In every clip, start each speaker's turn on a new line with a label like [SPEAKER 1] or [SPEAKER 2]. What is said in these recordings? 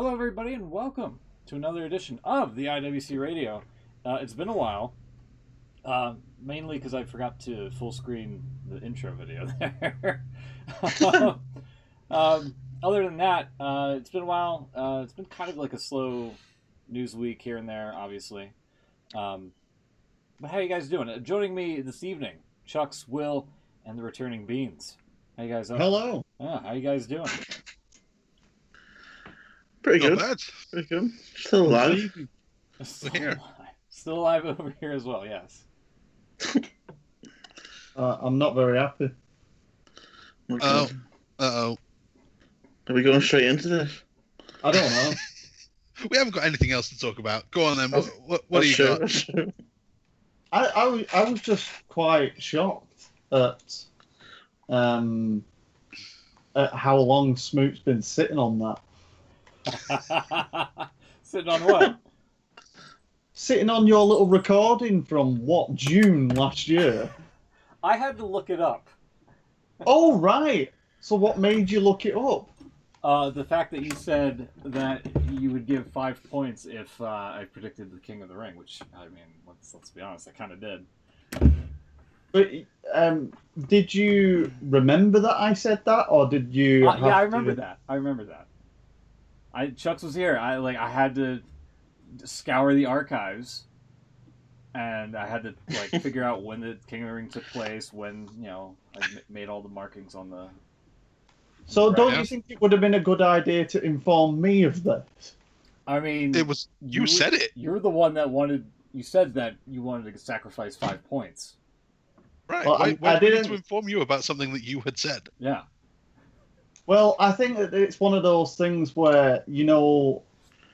[SPEAKER 1] Hello, everybody, and welcome to another edition of the IWC Radio. It's been a while, mainly because I forgot to full screen the intro video there. Other than that, it's been a while. It's been kind of like a slow news week here and there, obviously. But how you guys doing? Joining me this evening, Chucks, Will, and the returning Beans. How you guys?
[SPEAKER 2] Hello.
[SPEAKER 1] How you guys doing?
[SPEAKER 3] Pretty
[SPEAKER 2] Not
[SPEAKER 3] good.
[SPEAKER 2] bad.
[SPEAKER 3] Pretty good. Still alive.
[SPEAKER 1] Still
[SPEAKER 2] here.
[SPEAKER 1] alive. Still alive over here as well. Yes.
[SPEAKER 3] I'm not very happy.
[SPEAKER 2] Oh. Uh-oh.
[SPEAKER 3] Are we going straight into this?
[SPEAKER 2] I don't know. We haven't got anything else to talk about. Go on then. What do you got?
[SPEAKER 3] I was just quite shocked at how long Smoot's been sitting on that.
[SPEAKER 1] Sitting on what?
[SPEAKER 3] Sitting on your little recording from what, June last year?
[SPEAKER 1] I had to look it up.
[SPEAKER 3] Oh, right. So what made you look it up?
[SPEAKER 1] The fact that you said that you would give 5 points if I predicted the King of the Ring, which, I mean, let's be honest, I kind of did.
[SPEAKER 3] But did you remember that I said that, or did you?
[SPEAKER 1] Yeah, I remember that. I remember that. Chucks was here. I had to scour the archives, and I had to figure out when the King of the Ring took place. When I made all the markings on the.
[SPEAKER 3] So don't you think it would have been a good idea to inform me of this?
[SPEAKER 1] I mean,
[SPEAKER 2] It was you said it.
[SPEAKER 1] You're the one that wanted. You said that you wanted to sacrifice 5 points.
[SPEAKER 2] Right.
[SPEAKER 3] Well,
[SPEAKER 2] I
[SPEAKER 3] didn't
[SPEAKER 2] need to inform you about something that you had said.
[SPEAKER 1] Yeah.
[SPEAKER 3] Well, I think that it's one of those things where,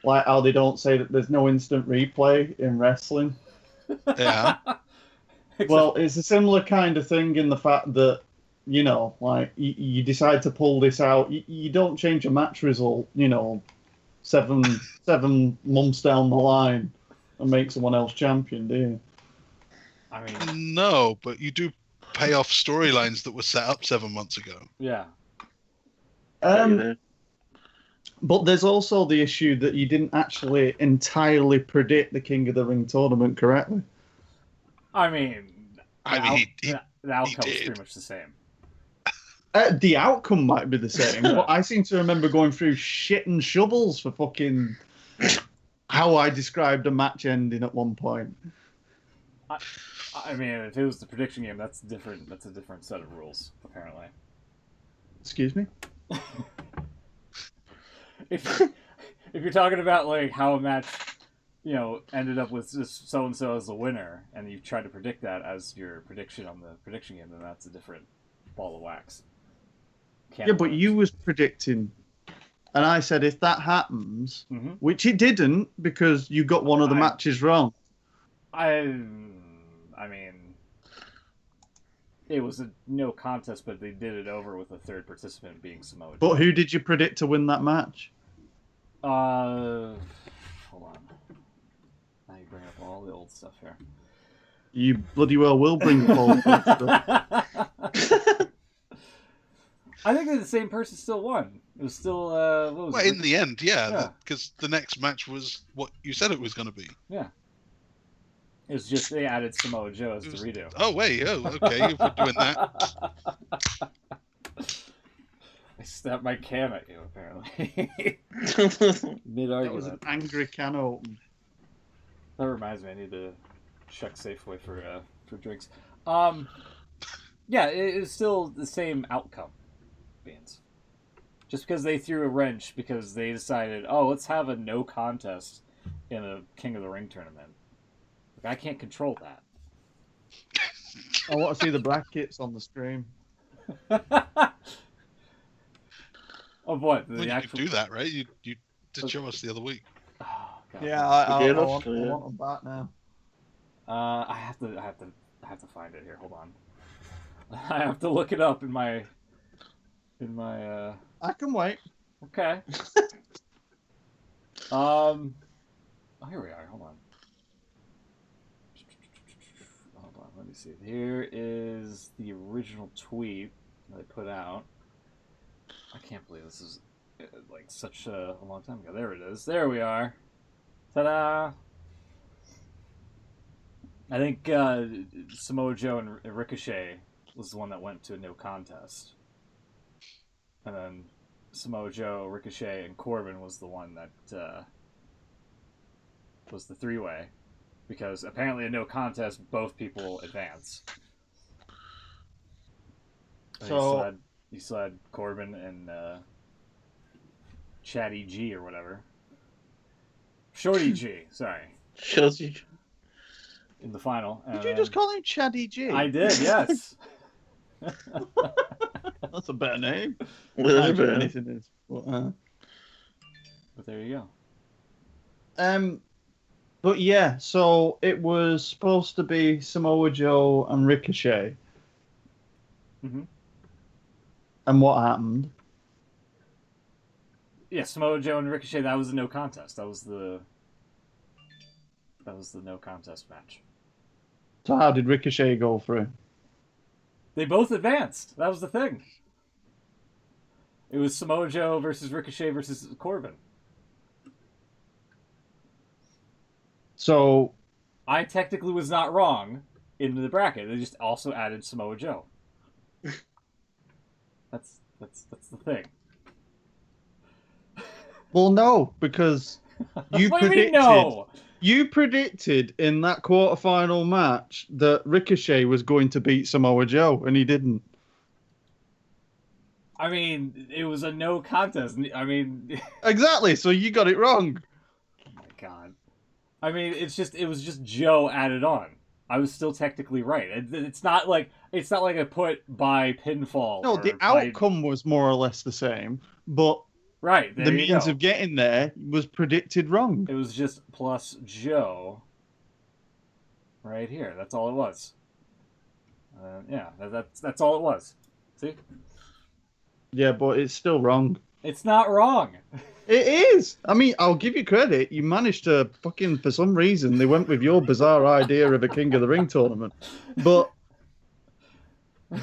[SPEAKER 3] like how they don't say that there's no instant replay in wrestling.
[SPEAKER 2] Yeah.
[SPEAKER 3] Well, it's a similar kind of thing in the fact that, you decide to pull this out. You don't change a match result, seven months down the line and make someone else champion, do you?
[SPEAKER 1] I mean,
[SPEAKER 2] No, but you do pay off storylines that were set up 7 months ago.
[SPEAKER 1] Yeah.
[SPEAKER 3] But there's also the issue that you didn't actually entirely predict the King of the Ring tournament correctly.
[SPEAKER 1] I mean, the outcome was
[SPEAKER 2] did.
[SPEAKER 1] pretty much the same.
[SPEAKER 3] The outcome might be the same, but I seem to remember going through shit and shovels for fucking how I described a match ending at one point.
[SPEAKER 1] I mean, if it was the prediction game, that's different. That's a different set of rules, apparently.
[SPEAKER 3] Excuse me?
[SPEAKER 1] If you're talking about how a match, ended up with just so and so as the winner, and you try to predict that as your prediction on the prediction game, then that's a different ball of wax.
[SPEAKER 3] Yeah, but you was predicting, and I said if that happens, which it didn't because you got one of the matches wrong.
[SPEAKER 1] I mean, it was a no contest, but they did it over with a third participant being Samoa Joe.
[SPEAKER 3] But who did you predict to win that match?
[SPEAKER 1] Hold on. Now you bring up all the old stuff here.
[SPEAKER 3] You bloody well will bring up all the stuff.
[SPEAKER 1] I think the same person still won. It was still what was
[SPEAKER 2] Well,
[SPEAKER 1] it?
[SPEAKER 2] in the end, yeah, because the next match was what you said it was going to be.
[SPEAKER 1] Yeah. It was just they added Samoa Joe as the redo.
[SPEAKER 2] Oh wait, okay, if we're doing that.
[SPEAKER 1] I snapped my cam at you apparently. Mid
[SPEAKER 3] That was
[SPEAKER 1] argument.
[SPEAKER 3] an angry can open.
[SPEAKER 1] That reminds me, I need to check Safeway for drinks. Yeah, it is still the same outcome, Beans. Just because they threw a wrench because they decided, let's have a no contest in a King of the Ring tournament. I can't control that.
[SPEAKER 3] I want to see the brackets on the stream.
[SPEAKER 1] Of what?
[SPEAKER 2] Well, you could do that, right? You did show us the other week.
[SPEAKER 1] Oh, God.
[SPEAKER 3] Yeah, I want them back now.
[SPEAKER 1] I have to find it here. Hold on. I have to look it up in my.
[SPEAKER 3] I can wait.
[SPEAKER 1] Okay. Oh, here we are. Hold on. Let me see. Here is the original tweet they put out. I can't believe this is like such a long time ago. There it is. There we are. Ta-da! I think Samoa Joe and Ricochet was the one that went to a no contest, and then Samoa Joe, Ricochet, and Corbin was the one that was the three-way, because apparently a no contest, both people advance.
[SPEAKER 3] So
[SPEAKER 1] you still had Corbin and Chatty G or whatever. Shorty G, sorry.
[SPEAKER 4] Shorty.
[SPEAKER 1] In the final.
[SPEAKER 3] Did you just call him Chatty G?
[SPEAKER 1] I did, yes.
[SPEAKER 3] That's a better name.
[SPEAKER 4] Anything
[SPEAKER 3] is.
[SPEAKER 1] But there you
[SPEAKER 3] go. But yeah, so it was supposed to be Samoa Joe and Ricochet.
[SPEAKER 1] Mm-hmm.
[SPEAKER 3] And what happened?
[SPEAKER 1] Yeah, Samoa Joe and Ricochet, that was a no contest. That was the no contest match.
[SPEAKER 3] So how did Ricochet go through?
[SPEAKER 1] They both advanced. That was the thing. It was Samoa Joe versus Ricochet versus Corbin.
[SPEAKER 3] So
[SPEAKER 1] I technically was not wrong in the bracket. They just also added Samoa Joe. That's the thing.
[SPEAKER 3] Well, no, because you
[SPEAKER 1] what do
[SPEAKER 3] predicted.
[SPEAKER 1] you mean, no?
[SPEAKER 3] You predicted in that quarterfinal match that Ricochet was going to beat Samoa Joe, and he didn't.
[SPEAKER 1] I mean, it was a no contest. I mean,
[SPEAKER 3] exactly. So you got it wrong.
[SPEAKER 1] Oh my god. I mean, it was just Joe added on. I was still technically right. It's not like I put by pinfall.
[SPEAKER 3] No, the outcome was more or less the same, but
[SPEAKER 1] right
[SPEAKER 3] the means of getting there was predicted wrong.
[SPEAKER 1] It was just plus Joe. Right here. That's all it was. Yeah, that's all it was. See?
[SPEAKER 3] Yeah, but it's still wrong.
[SPEAKER 1] It's not wrong.
[SPEAKER 3] It is. I mean, I'll give you credit. You managed to fucking, for some reason, they went with your bizarre idea of a King of the Ring tournament. But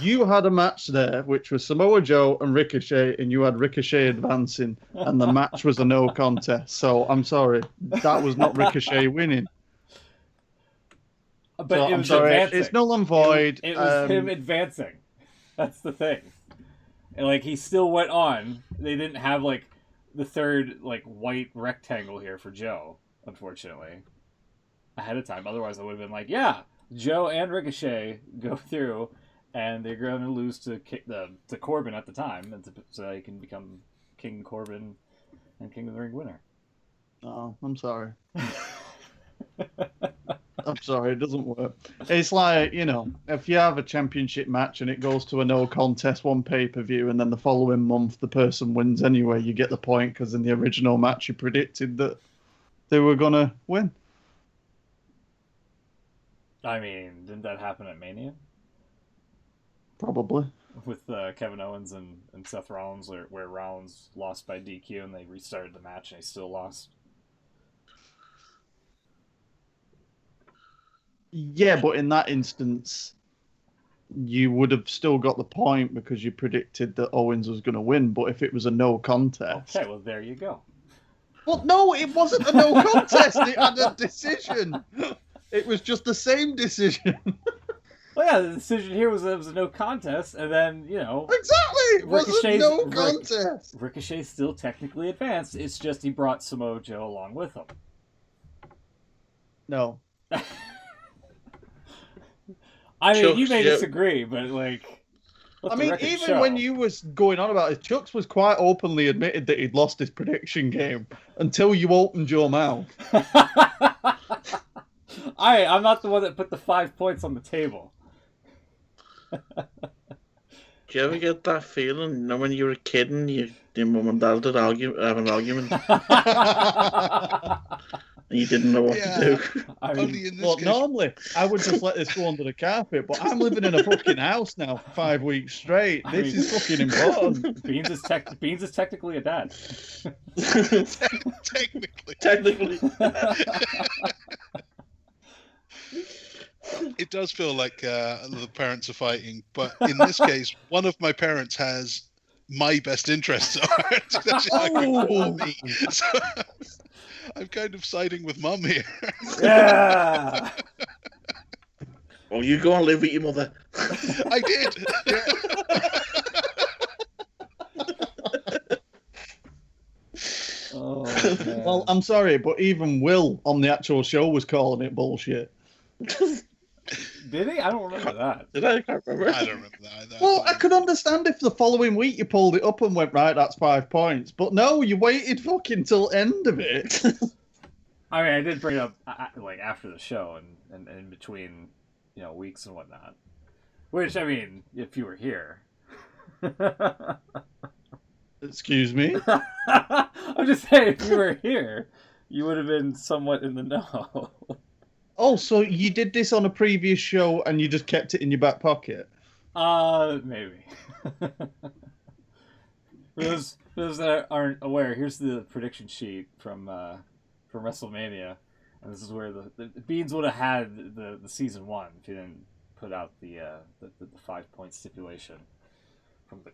[SPEAKER 3] you had a match there, which was Samoa Joe and Ricochet, and you had Ricochet advancing, and the match was a no contest. So I'm sorry. That was not Ricochet winning.
[SPEAKER 1] But
[SPEAKER 3] so,
[SPEAKER 1] it was advancing.
[SPEAKER 3] It's null and void.
[SPEAKER 1] It was him advancing. That's the thing. And, like, he still went on. They didn't have, like, the third, like, white rectangle here for Joe, unfortunately, ahead of time. Otherwise, I would have been like, yeah, Joe and Ricochet go through, and they're going to lose to Corbin at the time, and so he can become King Corbin and King of the Ring winner.
[SPEAKER 3] Oh, I'm sorry. I'm sorry, it doesn't work. It's like, you know, if you have a championship match and it goes to a no contest one pay-per-view and then the following month the person wins anyway, you get the point because in the original match you predicted that they were going to win.
[SPEAKER 1] I mean, didn't that happen at Mania?
[SPEAKER 3] Probably.
[SPEAKER 1] With Kevin Owens and Seth Rollins, where Rollins lost by DQ and they restarted the match and he still lost.
[SPEAKER 3] Yeah, but in that instance, you would have still got the point because you predicted that Owens was going to win. But if it was a no contest...
[SPEAKER 1] Okay, well, there you go.
[SPEAKER 3] Well, no, it wasn't a no contest. It had a decision. It was just the same decision.
[SPEAKER 1] Well, yeah, the decision here was that it was a no contest, and then, you know...
[SPEAKER 3] Exactly! It wasn't no contest.
[SPEAKER 1] Ricochet still technically advanced. It's just he brought Samoa Joe along with him.
[SPEAKER 3] No.
[SPEAKER 1] I mean, you may disagree, but, like...
[SPEAKER 3] I mean, even when you was going on about it, Chucks was quite openly admitted that he'd lost his prediction game until you opened your mouth.
[SPEAKER 1] I'm not the one that put the 5 points on the table.
[SPEAKER 4] Do you ever get that feeling, you know, when you were a kid and your mum and dad would have an argument? And you didn't know what to do.
[SPEAKER 1] I mean,
[SPEAKER 3] well, normally I would just let this go under the carpet, but I'm living in a fucking house now for 5 weeks straight. This is fucking important.
[SPEAKER 1] Beans is technically a dad.
[SPEAKER 4] Technically.
[SPEAKER 2] It does feel like the parents are fighting, but in this case, one of my parents has my best interests are. It's actually not good for me. So I'm kind of siding with Mum here.
[SPEAKER 1] Yeah.
[SPEAKER 4] Oh, you go and live with your mother.
[SPEAKER 2] I did. Yeah.
[SPEAKER 1] Oh, man.
[SPEAKER 3] Well, I'm sorry, but even Will on the actual show was calling it bullshit.
[SPEAKER 1] Did he? I don't remember that.
[SPEAKER 4] Did I? Can't remember.
[SPEAKER 2] I don't remember that either.
[SPEAKER 3] Well, I could understand if the following week you pulled it up and went, right, that's 5 points. But no, you waited fucking till end of it.
[SPEAKER 1] I mean, I did bring it up like after the show and in between, weeks and whatnot. Which, I mean, if you were here.
[SPEAKER 3] Excuse me?
[SPEAKER 1] I'm just saying, if you were here, you would have been somewhat in the know.
[SPEAKER 3] Oh, so you did this on a previous show and you just kept it in your back pocket?
[SPEAKER 1] Maybe. For those that aren't aware, here's the prediction sheet from WrestleMania, and this is where the Beans would have had the season 1 if you didn't put out the 5-point stipulation from the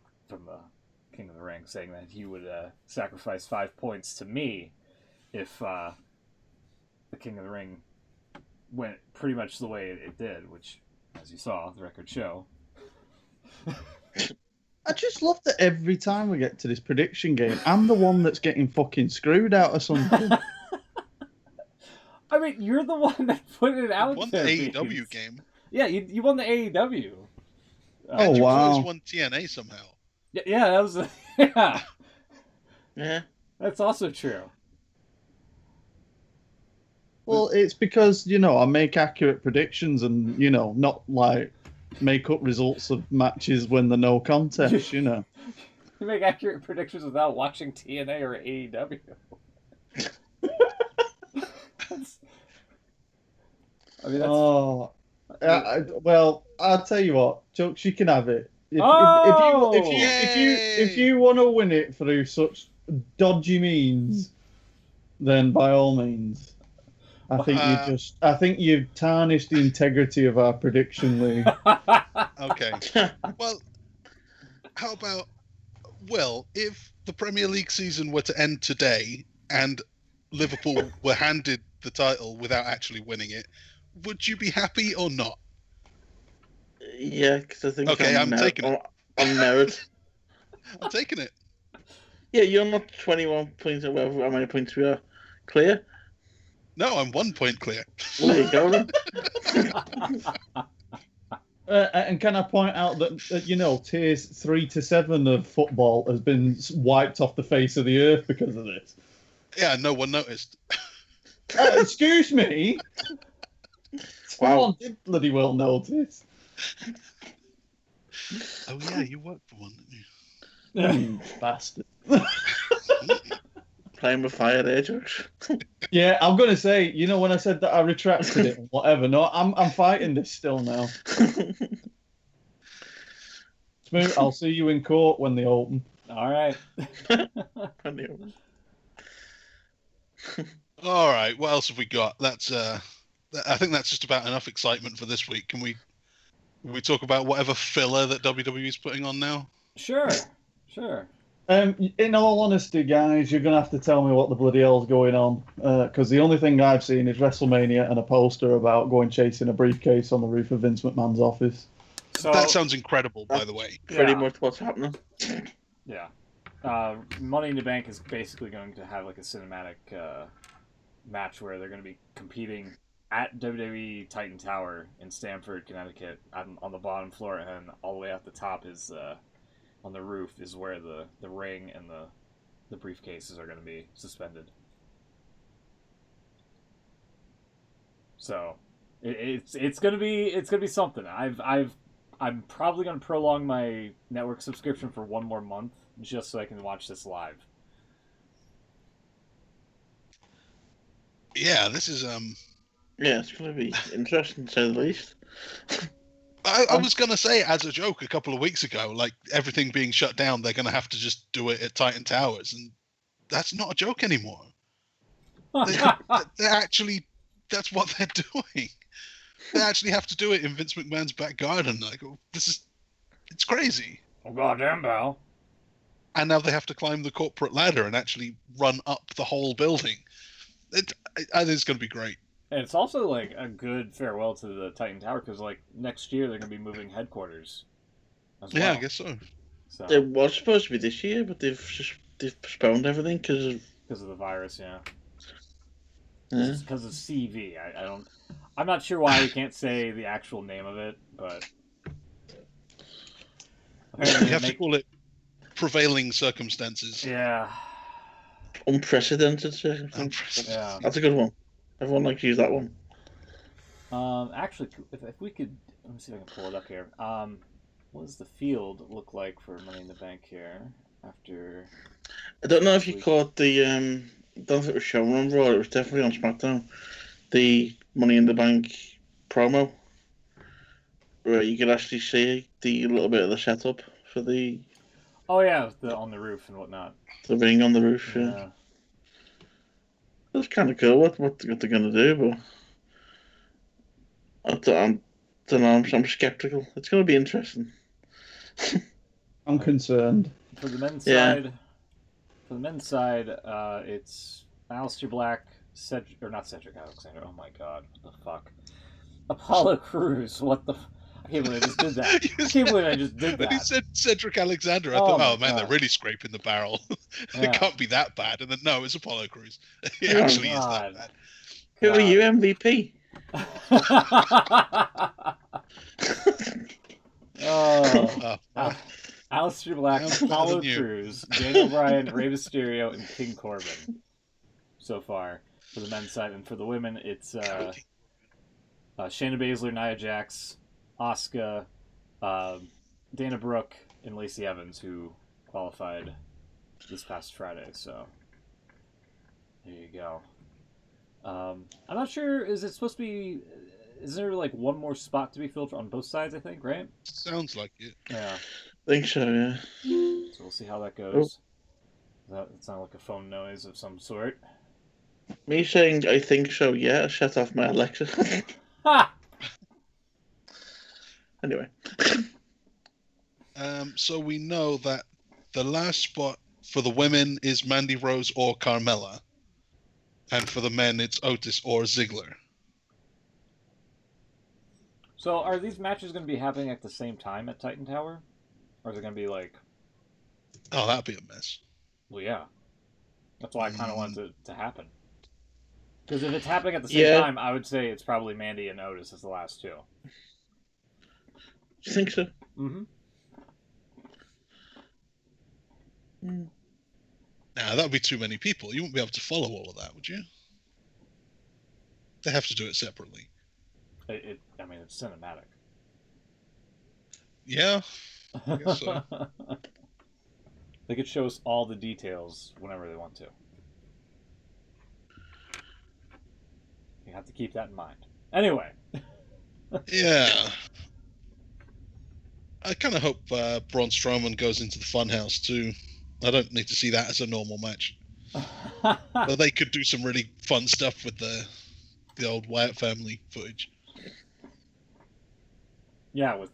[SPEAKER 1] King of the Ring, saying that he would sacrifice 5 points to me if the King of the Ring went pretty much the way it did, which, as you saw, the records show.
[SPEAKER 3] I just love that every time we get to this prediction game, I'm the one that's getting fucking screwed out of something.
[SPEAKER 1] I mean, you're the one that put it out
[SPEAKER 2] won
[SPEAKER 1] there.
[SPEAKER 2] the AEW
[SPEAKER 1] Beans.
[SPEAKER 2] game.
[SPEAKER 1] Yeah, you won the AEW.
[SPEAKER 3] Oh,
[SPEAKER 2] You
[SPEAKER 3] wow.
[SPEAKER 2] always won TNA somehow.
[SPEAKER 1] Yeah, that was yeah.
[SPEAKER 4] Yeah.
[SPEAKER 1] That's also true.
[SPEAKER 3] Well, it's because, I make accurate predictions and, not like make up results of matches when they're no contest,
[SPEAKER 1] You make accurate predictions without watching TNA or AEW. I mean, that's...
[SPEAKER 3] Oh, well, I'll tell you what, Chuck, you can have it. If you want to win it through such dodgy means, then by all means, I think you've tarnished the integrity of our prediction league.
[SPEAKER 2] Okay. Well, how about, if the Premier League season were to end today and Liverpool were handed the title without actually winning it, would you be happy or not?
[SPEAKER 4] Yeah, because I think.
[SPEAKER 2] Okay, I'm taking it.
[SPEAKER 4] On merit.
[SPEAKER 2] I'm taking it.
[SPEAKER 4] Yeah, you're not 21 points or whatever. How many points we are clear?
[SPEAKER 2] No, I'm 1 point clear.
[SPEAKER 4] Well, there you go then.
[SPEAKER 3] And can I point out that, tiers 3 to 7 of football has been wiped off the face of the earth because of this?
[SPEAKER 2] Yeah, no one noticed.
[SPEAKER 3] Excuse me?
[SPEAKER 4] Wow.
[SPEAKER 3] Someone did bloody well notice.
[SPEAKER 2] Oh yeah, you worked for one, didn't you?
[SPEAKER 3] Bastard.
[SPEAKER 4] Playing with fire there, George.
[SPEAKER 3] Yeah, I'm gonna say, when I said that I retracted it, whatever. No, I'm fighting this still now. Smooth, I'll see you in court when they open.
[SPEAKER 1] All right.
[SPEAKER 2] All right, what else have we got? That's I think that's just about enough excitement for this week. Can we talk about whatever filler that WWE is putting on now?
[SPEAKER 1] Sure.
[SPEAKER 3] In all honesty, guys, you're gonna have to tell me what the bloody hell's going on, because the only thing I've seen is WrestleMania and a poster about going chasing a briefcase on the roof of Vince McMahon's office.
[SPEAKER 1] So
[SPEAKER 2] That sounds incredible, by the way.
[SPEAKER 4] Pretty much what's happening.
[SPEAKER 1] yeah. Money in the Bank is basically going to have like a cinematic match where they're going to be competing at WWE Titan Tower in Stamford, Connecticut, on the bottom floor, and all the way at the top is on the roof is where the ring and the briefcases are going to be suspended. So it's gonna be something. I'm probably gonna prolong my network subscription for one more month just so I can watch this live.
[SPEAKER 2] Yeah, this is
[SPEAKER 4] Yeah, it's going to be interesting to say the least.
[SPEAKER 2] I was gonna say as a joke a couple of weeks ago, like everything being shut down, they're gonna have to just do it at Titan Towers, and that's not a joke anymore. They're actually, that's what they're doing. They actually have to do it in Vince McMahon's back garden. Like, it's crazy.
[SPEAKER 1] Oh goddamn, pal.
[SPEAKER 2] and now they have to climb the corporate ladder and actually run up the whole building. I think it's going to be great.
[SPEAKER 1] And it's also like a good farewell to the Titan Tower because like next year they're going to be moving headquarters. As well.
[SPEAKER 2] Yeah, I guess so.
[SPEAKER 1] So
[SPEAKER 4] It was supposed to be this year, but they've postponed everything because
[SPEAKER 1] of the virus, yeah.
[SPEAKER 4] Yeah.
[SPEAKER 1] Because of CV. I'm not sure why we can't say the actual name of it, but
[SPEAKER 2] You have to call it prevailing circumstances.
[SPEAKER 1] Yeah.
[SPEAKER 4] Unprecedented circumstances.
[SPEAKER 1] Yeah.
[SPEAKER 4] That's a good one. Everyone likes to use that one.
[SPEAKER 1] Actually, if we could, let me see if I can pull it up here. What does the field look like for Money in the Bank here after?
[SPEAKER 4] I don't know if you caught the. I don't know if it was shown on Raw. It was definitely on SmackDown. The Money in the Bank promo, where you could actually see the little bit of the setup for the.
[SPEAKER 1] Oh yeah, on the roof and whatnot.
[SPEAKER 4] The ring on the roof. Yeah. That's kind of cool. What they're gonna do, but I don't know. I'm skeptical. It's gonna be interesting.
[SPEAKER 3] I'm concerned.
[SPEAKER 1] For the men's side, it's Aleister Black, not Cedric Alexander. Oh my God, what the fuck? Apollo Crews. What the? I can't believe I just did that. I can't believe I just did that.
[SPEAKER 2] When he said Cedric Alexander, I thought, oh man, they're really scraping the barrel. It can't be that bad. And then no, it's Apollo Crews. It actually is that bad.
[SPEAKER 4] Who are you, MVP?
[SPEAKER 1] Aleister Black, Apollo Crews, Daniel Bryan, Rey Mysterio, and King Corbin. So far for the men's side, and for the women, it's Shayna Baszler, Nia Jax, Asuka, Dana Brooke, and Lacey Evans, who qualified this past Friday. So there you go. I'm not sure. Is it supposed to be? Is there like one more spot to be filled on both sides? I think, right?
[SPEAKER 2] Sounds like it.
[SPEAKER 1] Yeah.
[SPEAKER 4] I think so. Yeah.
[SPEAKER 1] So we'll see how that goes. That sounded like a phone noise of some sort.
[SPEAKER 4] Me saying I think so. Yeah. Shut off my Alexa.
[SPEAKER 1] Ha!
[SPEAKER 4] Anyway.
[SPEAKER 2] So we know that the last spot for the women is Mandy Rose or Carmella. And for the men, it's Otis or Ziggler.
[SPEAKER 1] So are these matches going to be happening at the same time at Titan Tower? Or is it going to be like...
[SPEAKER 2] Oh, that'd be a mess.
[SPEAKER 1] Well, yeah. That's why I kind of want it to happen. Because if it's happening at the same time, I would say it's probably Mandy and Otis as the last two.
[SPEAKER 4] You think so?
[SPEAKER 1] Mm-hmm.
[SPEAKER 2] Nah, that would be too many people. You wouldn't be able to follow all of that, would you? They have to do it separately.
[SPEAKER 1] I mean, it's cinematic.
[SPEAKER 2] Yeah, I guess so.
[SPEAKER 1] They could show us all the details whenever they want to. You have to keep that in mind. Anyway.
[SPEAKER 2] Yeah. I kind of hope Braun Strowman goes into the Funhouse too. I don't need to see that as a normal match. But they could do some really fun stuff with the old Wyatt family footage.
[SPEAKER 1] Yeah, with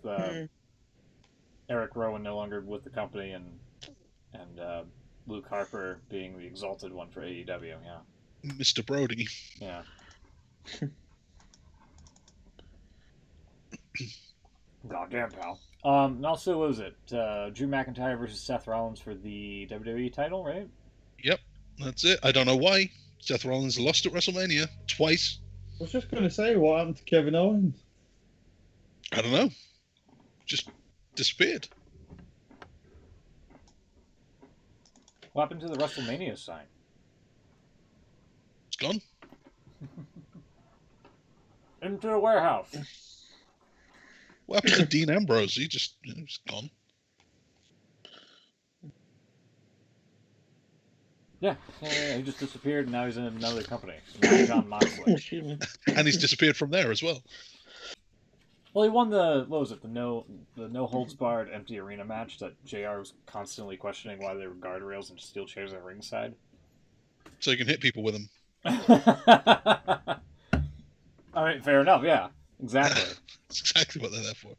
[SPEAKER 1] Eric Rowan no longer with the company and Luke Harper being the exalted one for AEW. Yeah,
[SPEAKER 2] Mr. Brody.
[SPEAKER 1] Yeah. Goddamn, pal. And also, what was it? Drew McIntyre versus Seth Rollins for the WWE title, right?
[SPEAKER 2] Yep, that's it. I don't know why. Seth Rollins lost at WrestleMania twice.
[SPEAKER 3] I was just going to say, what happened to Kevin Owens?
[SPEAKER 2] I don't know. Just disappeared.
[SPEAKER 1] What happened to the WrestleMania sign?
[SPEAKER 2] It's gone.
[SPEAKER 1] Into a warehouse.
[SPEAKER 2] What happened to Dean Ambrose? He's gone.
[SPEAKER 1] Yeah, he just disappeared, and now he's in another company. Now John Moxley.
[SPEAKER 2] And he's disappeared from there as well.
[SPEAKER 1] Well, he won the no holds barred empty arena match that JR was constantly questioning why there were guardrails and steel chairs at ringside.
[SPEAKER 2] So you can hit people with them.
[SPEAKER 1] I mean, fair enough. Yeah, exactly.
[SPEAKER 2] That's exactly what they're there for.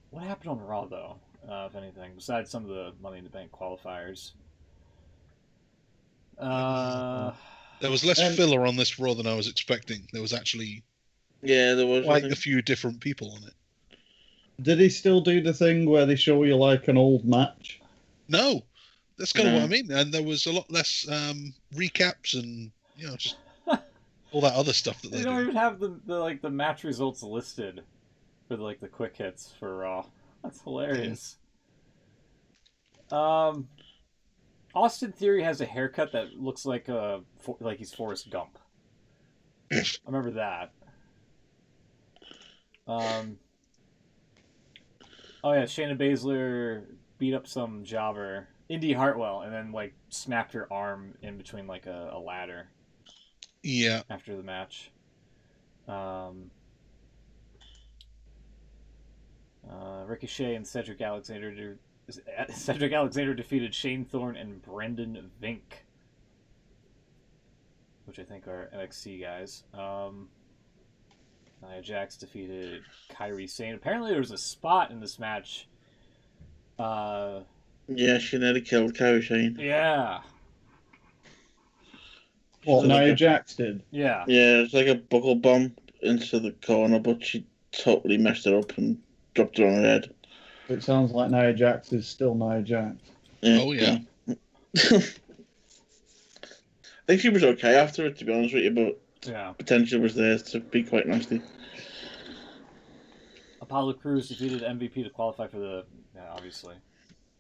[SPEAKER 1] What happened on Raw though? if anything, besides some of the Money in the Bank qualifiers.
[SPEAKER 2] There was less
[SPEAKER 3] And-
[SPEAKER 2] filler on this Raw than I was expecting. There was actually
[SPEAKER 4] Yeah, there was. I
[SPEAKER 2] quite
[SPEAKER 4] think.
[SPEAKER 2] a few different people on it.
[SPEAKER 3] Did he still do the thing where they show you like an old match?
[SPEAKER 2] No, that's kind of what I
[SPEAKER 4] No.
[SPEAKER 2] mean. And there was a lot less recaps and just all that other stuff that
[SPEAKER 1] they
[SPEAKER 2] they
[SPEAKER 1] don't
[SPEAKER 2] do.
[SPEAKER 1] even have the match results listed for the quick hits for Raw. That's hilarious. Austin Theory has a haircut that looks like he's Forrest Gump. I remember that. Oh yeah, Shayna Baszler beat up some jobber, Indy Hartwell, and then snapped her arm in between a ladder
[SPEAKER 2] Yeah.
[SPEAKER 1] after the match. Ricochet and Cedric Alexander defeated Shane Thorne and Brendan Vink, which I think are NXT guys. Nia Jax defeated Kairi Sane. Apparently there was a spot in this match.
[SPEAKER 4] Yeah, she nearly killed Kairi Sane.
[SPEAKER 1] Yeah.
[SPEAKER 3] What,
[SPEAKER 4] So
[SPEAKER 3] Nia
[SPEAKER 4] like a-
[SPEAKER 3] Jax did?
[SPEAKER 1] Yeah.
[SPEAKER 4] Yeah, it's like a buckle bomb into the corner, but she totally messed it up and dropped it on her head.
[SPEAKER 3] It sounds like Nia Jax is still Nia Jax.
[SPEAKER 4] Yeah,
[SPEAKER 2] Oh, yeah.
[SPEAKER 4] I think she was okay after it, to be honest with you, but
[SPEAKER 1] Yeah.
[SPEAKER 4] potential was there to be quite nasty.
[SPEAKER 1] Apollo Crews defeated MVP to qualify for the obviously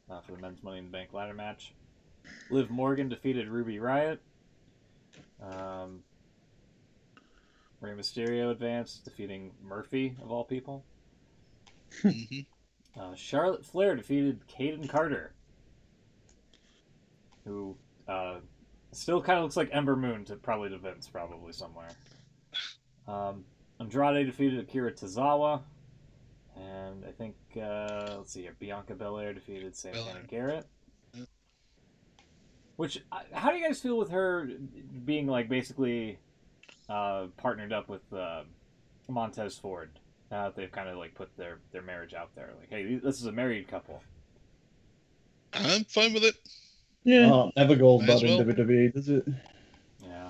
[SPEAKER 1] for the men's Money in the Bank ladder match. Liv Morgan defeated Ruby Riott. Rey Mysterio advanced, defeating Murphy of all people.
[SPEAKER 2] Mhm.
[SPEAKER 1] Charlotte Flair defeated Kaden Carter, who still kind of looks like Ember Moon to Vince, probably somewhere. Andrade defeated Akira Tozawa, and I think let's see here, Bianca Belair defeated Santana
[SPEAKER 2] Belair.
[SPEAKER 1] Garrett.
[SPEAKER 2] Yeah.
[SPEAKER 1] Which, how do you guys feel with her being basically partnered up with Montez Ford? Now that they've kind of put their marriage out there, hey, this is a married couple.
[SPEAKER 2] I'm fine with it.
[SPEAKER 4] Yeah.
[SPEAKER 3] Oh, never goes
[SPEAKER 2] Might as
[SPEAKER 3] bad in
[SPEAKER 2] well.
[SPEAKER 3] WWE, does it?
[SPEAKER 1] Yeah.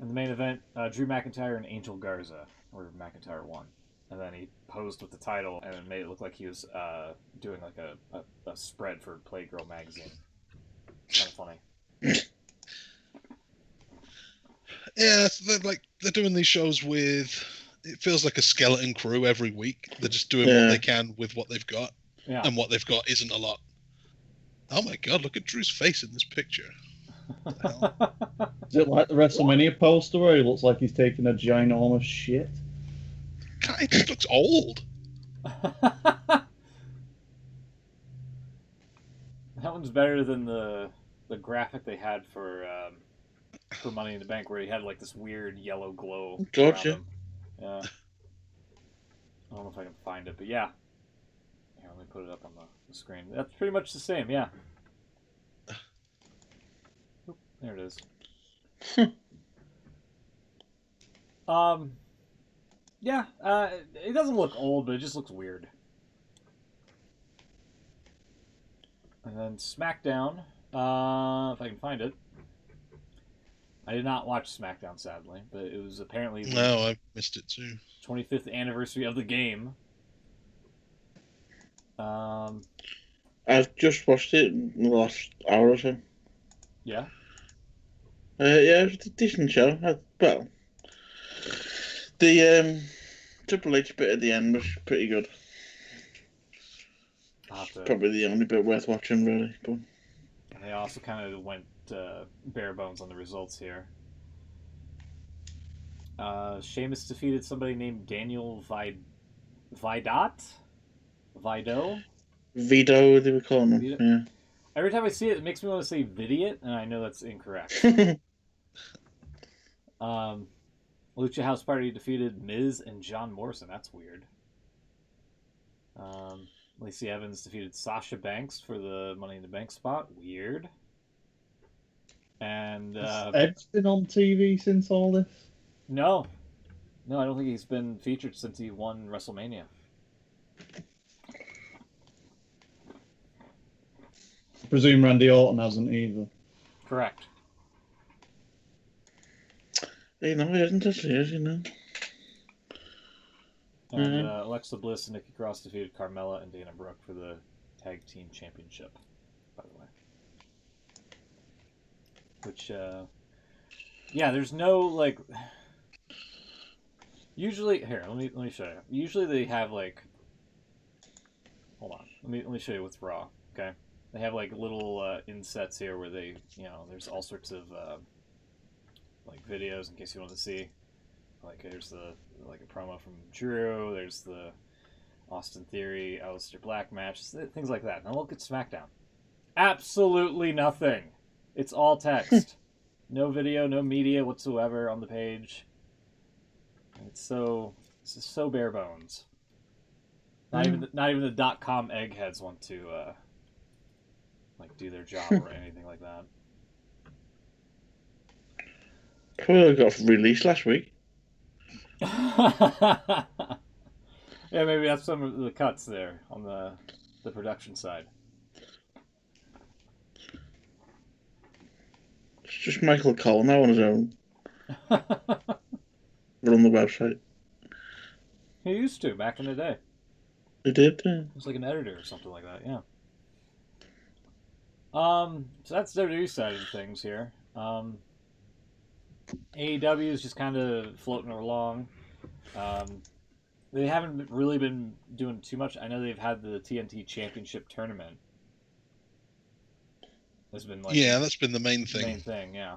[SPEAKER 1] In the main event, Drew McIntyre and Angel Garza, where McIntyre won. And then he posed with the title and it made it look like he was doing a spread for Playgirl magazine. Kind of funny.
[SPEAKER 2] Yeah, so they're doing these shows with. It feels like a skeleton crew every week. They're just doing
[SPEAKER 4] Yeah.
[SPEAKER 2] what they can with what they've got,
[SPEAKER 1] Yeah.
[SPEAKER 2] and what they've got isn't a lot. Oh my god! Look at Drew's face in this picture. What the hell?
[SPEAKER 3] Is it like the WrestleMania poster where he looks like he's taking a ginormous shit?
[SPEAKER 2] God, it just looks old.
[SPEAKER 1] That one's better than the graphic they had for Money in the Bank, where he had this weird yellow glow.
[SPEAKER 4] Gotcha.
[SPEAKER 1] around him. Yeah. I don't know if I can find it, but yeah. Here, let me put it up on the screen. That's pretty much the same, yeah. Oop, there it is. Yeah, it doesn't look old, but it just looks weird. And then SmackDown, if I can find it. I did not watch SmackDown, sadly, but it was apparently the
[SPEAKER 2] No, I missed it too.
[SPEAKER 1] 25th anniversary of the game.
[SPEAKER 4] I've just watched it in the last hour or so.
[SPEAKER 1] Yeah.
[SPEAKER 4] Yeah, it was a decent show. Well, the Triple H bit at the end was pretty good.
[SPEAKER 1] I'll have to-
[SPEAKER 4] Probably the only bit worth watching, really. But
[SPEAKER 1] And they also kind of went bare bones on the results here. Sheamus defeated somebody named Daniel Vidot? Vido?
[SPEAKER 4] Vito, they were calling him.
[SPEAKER 1] Vito? Every time I see it, it makes me want to say Vidiot, and I know that's incorrect.
[SPEAKER 4] Yeah.
[SPEAKER 1] Lucha House Party defeated Miz and John Morrison. That's weird. Lacey Evans defeated Sasha Banks for the Money in the Bank spot. Weird. And
[SPEAKER 3] Has Edge been on TV since all this?
[SPEAKER 1] no, I don't think he's been featured since he won WrestleMania.
[SPEAKER 3] presume Randy Orton hasn't either.
[SPEAKER 1] Correct.
[SPEAKER 4] He hasn't actually, has he? No.
[SPEAKER 1] And Alexa Bliss and Nikki Cross defeated Carmella and Dana Brooke for the Tag Team Championship, by the way. Which, yeah, there's no, like... Usually... Here, let me show you. Usually they have, like... Hold on. Let me show you what's Raw, okay? They have, like, little insets here where they, you know, there's all sorts of, like, videos in case you want to see. Like, there's a promo from Drew, there's the Austin Theory, Aleister Black match, things like that. Now look at SmackDown. Absolutely nothing. It's all text. No video, no media whatsoever on the page. It's just so bare bones. Not even the .com eggheads want to like do their job or anything like that.
[SPEAKER 4] Probably got released last week.
[SPEAKER 1] Yeah, maybe that's some of the cuts there on the production side.
[SPEAKER 4] It's just Michael Cole now on his own. Run the website.
[SPEAKER 1] He used to back in the day.
[SPEAKER 4] He did.
[SPEAKER 1] He was like an editor or something like that. Yeah. So that's WWE side of things here. AEW is just kind of floating along. They haven't really been doing too much. I know they've had the TNT Championship tournament. That's been like
[SPEAKER 2] that's been the main thing.
[SPEAKER 1] Main thing, yeah.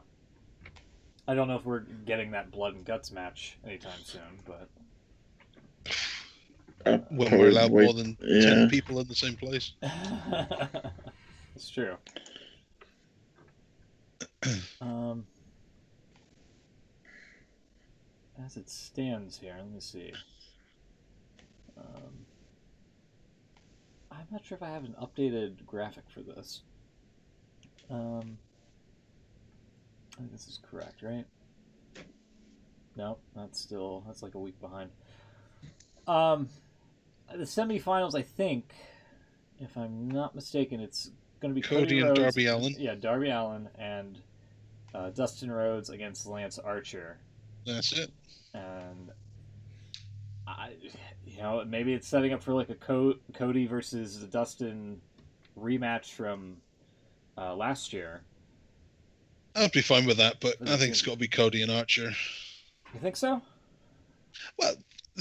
[SPEAKER 1] I don't know if we're getting that blood and guts match anytime soon, but
[SPEAKER 2] When we're allowed more than 10 people in the same place.
[SPEAKER 1] it's true. As it stands here, let me see. I'm not sure if I have an updated graphic for this. I think this is correct, right? No, that's like a week behind. The semifinals, I think, if I'm not mistaken, it's going to be
[SPEAKER 2] Cody and
[SPEAKER 1] Rhodes,
[SPEAKER 2] Darby Allin.
[SPEAKER 1] Yeah, Darby Allin and Dustin Rhodes against Lance Archer.
[SPEAKER 2] That's it.
[SPEAKER 1] And maybe it's setting up for like a Cody versus Dustin rematch from last year.
[SPEAKER 2] I'd be fine with that, but I think it's got to be Cody and Archer.
[SPEAKER 1] You think so?
[SPEAKER 2] Well,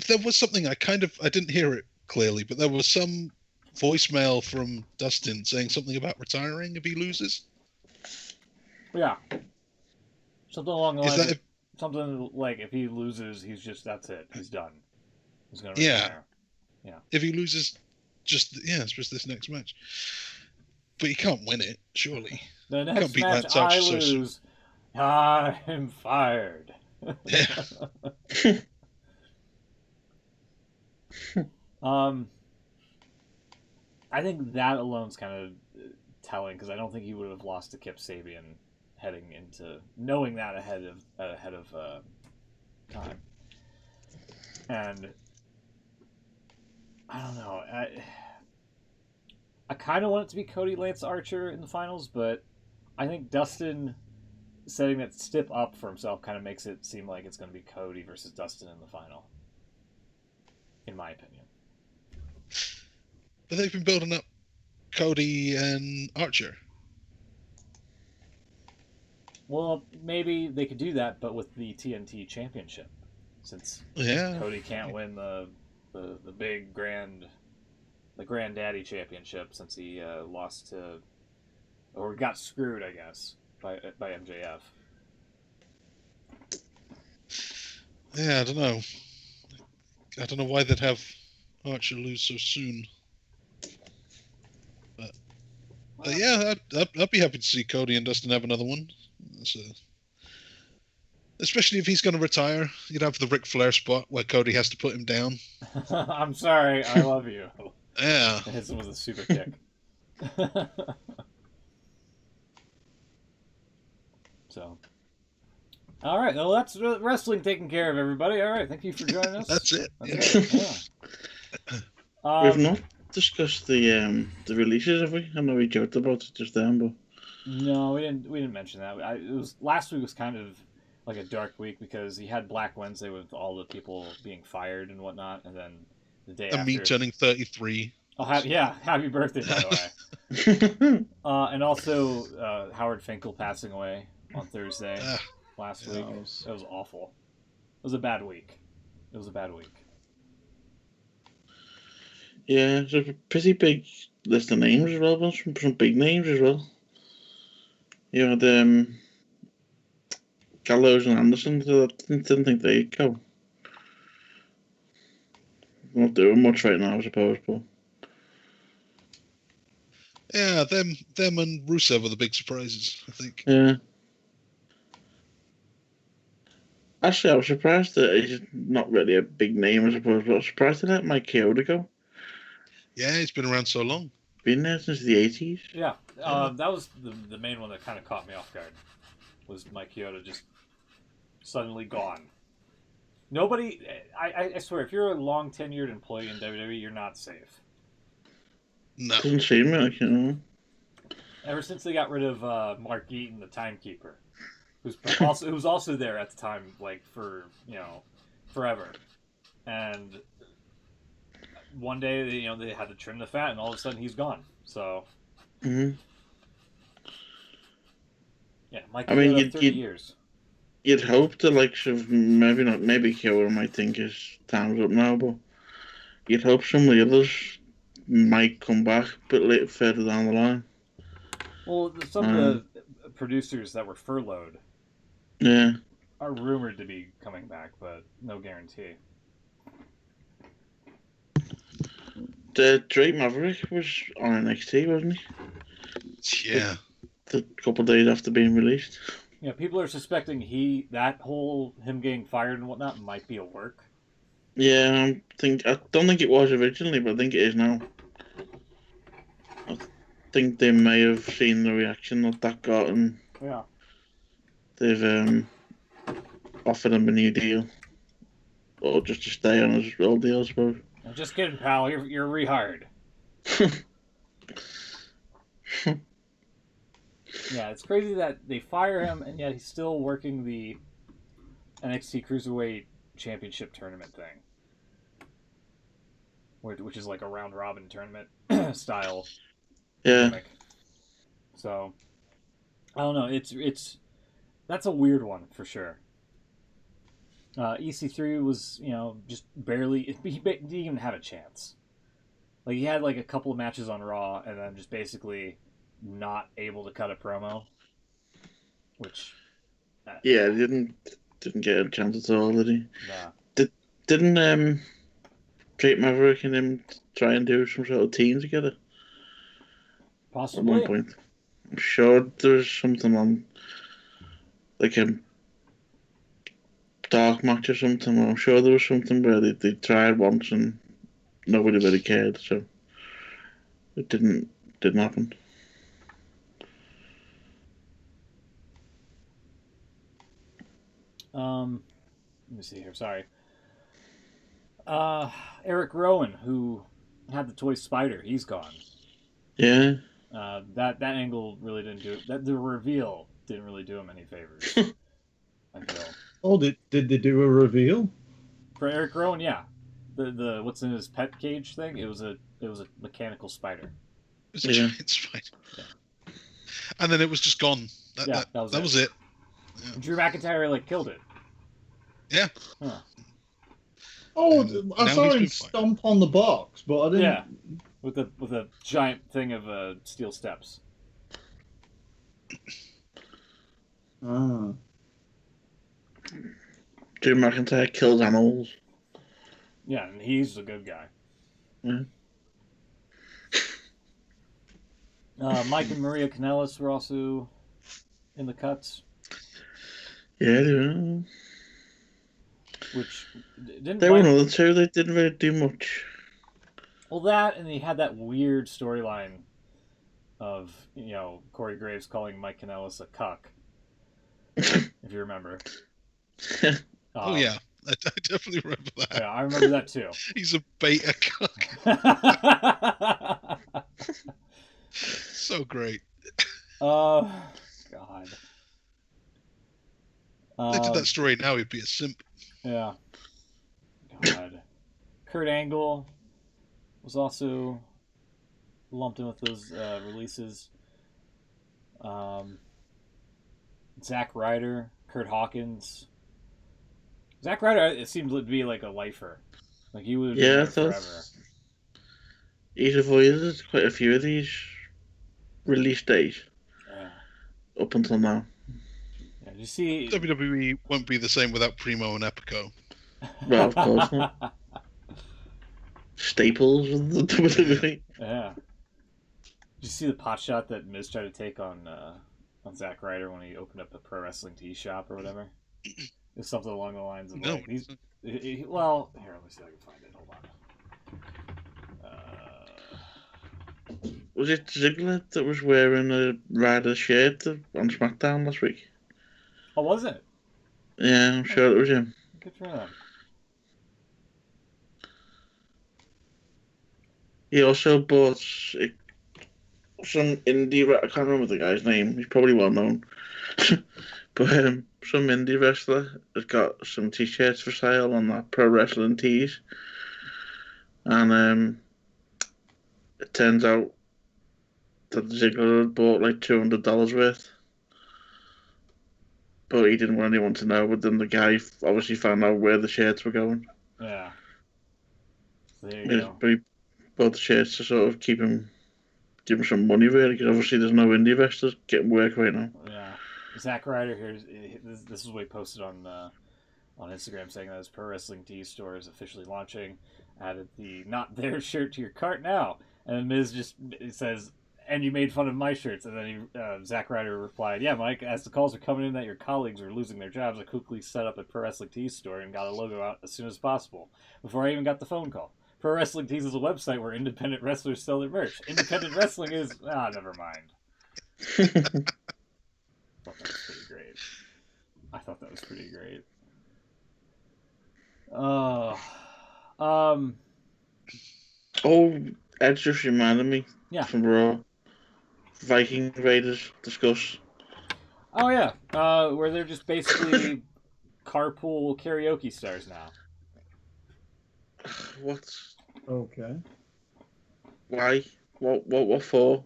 [SPEAKER 2] there was something I didn't hear it clearly, but there was some voicemail from Dustin saying something about retiring if he loses.
[SPEAKER 1] Yeah. Something along the lines. Something like if he loses, that's it. He's done. He's gonna retire. Yeah.
[SPEAKER 2] If he loses, it's just this next match. But you can't win it, surely.
[SPEAKER 1] The next match I lose, I'm fired.
[SPEAKER 2] Yeah.
[SPEAKER 1] I think that alone's kind of telling because I don't think he would have lost to Kip Sabian heading into knowing that ahead of time. And I don't know. I kind of want it to be Cody Lance Archer in the finals, but I think Dustin setting that stip up for himself kind of makes it seem like it's going to be Cody versus Dustin in the final, in my opinion.
[SPEAKER 2] But they've been building up Cody and Archer.
[SPEAKER 1] Well, maybe they could do that, but with the TNT Championship, since Cody can't win the big Granddaddy Championship since he lost to, or got screwed, I guess, by MJF.
[SPEAKER 2] Yeah, I don't know. I don't know why they'd have Archer lose so soon. But yeah, I'd be happy to see Cody and Dustin have another one. Especially if he's going to retire, you'd have the Ric Flair spot where Cody has to put him down.
[SPEAKER 1] I'm sorry, I love you.
[SPEAKER 2] Yeah.
[SPEAKER 1] His was a super kick. So, all right. Well, that's wrestling taken care of, everybody. All right. Thank you for joining us.
[SPEAKER 2] That's it.
[SPEAKER 1] That's it. Yeah.
[SPEAKER 4] We've not. discussed the releases, have we? I know we joked about it just then, but
[SPEAKER 1] No, we didn't. We didn't mention that. It was last week was kind of like a dark week because he had Black Wednesday with all the people being fired and whatnot, and then the day
[SPEAKER 2] And me
[SPEAKER 1] after.
[SPEAKER 2] turning 33.
[SPEAKER 1] Oh, happy birthday, by the way. And also Howard Finkel passing away on Thursday last week. That was awful. It was a bad week. It was a bad week.
[SPEAKER 4] Yeah, it's a pretty big list of names as well, but some big names as well. You had Gallows and Anderson. So I didn't think they'd go. Not doing much right now, I suppose, but
[SPEAKER 2] Yeah, them and Rusev are the big surprises, I think.
[SPEAKER 4] yeah. Actually, I was surprised that he's not really a big name, I suppose, but I was surprised to let Mike Chioda go.
[SPEAKER 2] Yeah, he's been around so long.
[SPEAKER 4] Been there since the 80s.
[SPEAKER 1] Yeah, that was the main one that kind of caught me off guard. Was Mike Chioda just suddenly gone? Nobody, I swear, if you're a long tenured employee in WWE, you're not safe.
[SPEAKER 2] No.
[SPEAKER 4] Doesn't seem like, you know.
[SPEAKER 1] Ever since they got rid of Mark Eaton, the timekeeper, who was also there at the time, like for forever, and one day they had to trim the fat, and all of a sudden he's gone. So
[SPEAKER 4] Mm-hmm.
[SPEAKER 1] yeah, Mike.
[SPEAKER 4] I mean,
[SPEAKER 1] 30 years.
[SPEAKER 4] You'd hope the likes of maybe Killer might think his time's up now, but you'd hope some of the others might come back a bit later, further down the line.
[SPEAKER 1] Well, some of the producers that were furloughed are rumored to be coming back, but no guarantee.
[SPEAKER 4] Drake Maverick was on NXT, wasn't he?
[SPEAKER 2] Yeah.
[SPEAKER 4] A couple of days after being released.
[SPEAKER 1] Yeah, people are suspecting him getting fired and whatnot might be a work.
[SPEAKER 4] Yeah, I don't think it was originally, but I think it is now. I think they may have seen the reaction that got, and they've offered him a new deal, or just to stay on his old deal, I suppose.
[SPEAKER 1] Just kidding, pal. You're rehired. Yeah, it's crazy that they fire him, and yet he's still working the NXT Cruiserweight Championship tournament thing, which is like a round robin tournament style.
[SPEAKER 4] Yeah.
[SPEAKER 1] Gimmick. So I don't know. That's a weird one for sure. EC3 was just barely. He didn't even have a chance. Like he had like a couple of matches on Raw, and then just basically not able to cut a promo, which
[SPEAKER 4] didn't get a chance at all, did he?
[SPEAKER 1] Nah.
[SPEAKER 4] Didn't Drake Maverick and him try and do some sort of team together
[SPEAKER 1] Possibly.
[SPEAKER 4] at one point? I'm sure there's something on like a dark match or something. I'm sure there was something where they tried once and nobody really cared, so it didn't happen.
[SPEAKER 1] Let me see here. Sorry. Eric Rowan, who had the toy spider, he's gone.
[SPEAKER 4] Yeah.
[SPEAKER 1] That angle really didn't do it. The reveal didn't really do him any favors. I feel.
[SPEAKER 3] Oh, did they do a reveal?
[SPEAKER 1] For Eric Rowan, yeah. The what's in his pet cage thing? It was a mechanical spider.
[SPEAKER 2] It was a giant spider.
[SPEAKER 1] Yeah.
[SPEAKER 2] And then it was just gone. That was it.
[SPEAKER 1] Yeah. Drew McIntyre killed it.
[SPEAKER 2] Yeah.
[SPEAKER 1] Huh.
[SPEAKER 3] Oh, I
[SPEAKER 2] Now
[SPEAKER 3] saw
[SPEAKER 2] he's
[SPEAKER 3] him
[SPEAKER 2] been
[SPEAKER 3] stomp on the box, but I didn't.
[SPEAKER 1] Yeah. With a giant thing of steel steps.
[SPEAKER 3] Ah.
[SPEAKER 4] Drew McIntyre kills animals.
[SPEAKER 1] Yeah, and he's a good guy. Mike and Maria Kanellis were also in the cuts.
[SPEAKER 4] Yeah, they were.
[SPEAKER 1] Which didn't.
[SPEAKER 4] They were one of the two. They didn't really do much.
[SPEAKER 1] Well, that and he had that weird storyline of Corey Graves calling Mike Kanellis a cuck. If you remember.
[SPEAKER 2] Oh yeah, I definitely remember that.
[SPEAKER 1] Yeah, I remember that too.
[SPEAKER 2] He's a beta cook. So great.
[SPEAKER 1] Oh, God.
[SPEAKER 2] If they did that story now, he'd be a simp.
[SPEAKER 1] Yeah. God. Kurt Angle was also lumped in with those releases. Zack Ryder, Kurt Hawkins. Zack Ryder, it seemed to be like a lifer. Like he would have been
[SPEAKER 4] Yeah, I
[SPEAKER 1] there
[SPEAKER 4] thought
[SPEAKER 1] forever.
[SPEAKER 4] he's avoided quite a few of these release dates
[SPEAKER 1] Yeah.
[SPEAKER 4] up until now.
[SPEAKER 1] Yeah, did you see?
[SPEAKER 2] WWE won't be the same without Primo and Epico.
[SPEAKER 4] Well, of course not. Staples of the WWE.
[SPEAKER 1] Yeah. Did you see the pot shot that Miz tried to take on Zack Ryder when he opened up a pro wrestling tee shop or whatever? It's something along the lines of
[SPEAKER 2] No.
[SPEAKER 1] like well, here, let me see if I can find it. Hold on.
[SPEAKER 4] Was it Ziggler that was wearing a Ryder shirt on SmackDown last week?
[SPEAKER 1] Oh, was it?
[SPEAKER 4] Yeah, I'm sure it was him.
[SPEAKER 1] Good for him.
[SPEAKER 4] He also bought some indie. I can't remember the guy's name. He's probably well known, but some indie wrestler has got some t-shirts for sale on that Pro Wrestling Tees, and it turns out that Ziggler had bought like $200 worth, but he didn't want anyone to know. But then the guy obviously found out where the shirts were going.
[SPEAKER 1] Yeah. So there you
[SPEAKER 4] Yeah,
[SPEAKER 1] go.
[SPEAKER 4] but he bought the shirts to sort of give him some money, really, because obviously there's no indie wrestlers getting work right now.
[SPEAKER 1] Yeah. Zack Ryder here. This is what he posted on Instagram saying that his pro wrestling tee store is officially launching. Added the "not there" shirt to your cart now, and then Miz just says, "And you made fun of my shirts." And then Zack Ryder replied, "Yeah, Mike. As the calls are coming in that your colleagues are losing their jobs, I quickly set up a pro wrestling tee store and got a logo out as soon as possible. Before I even got the phone call. Pro Wrestling Tees is a website where independent wrestlers sell their merch. Independent wrestling is never mind." I thought that was pretty great. I thought that was pretty great.
[SPEAKER 4] Oh, Edge just reminded me.
[SPEAKER 1] Yeah.
[SPEAKER 4] From Raw. Viking Raiders discuss.
[SPEAKER 1] Oh yeah, where they're just basically carpool karaoke stars now.
[SPEAKER 4] What?
[SPEAKER 3] Okay.
[SPEAKER 4] Why? What for?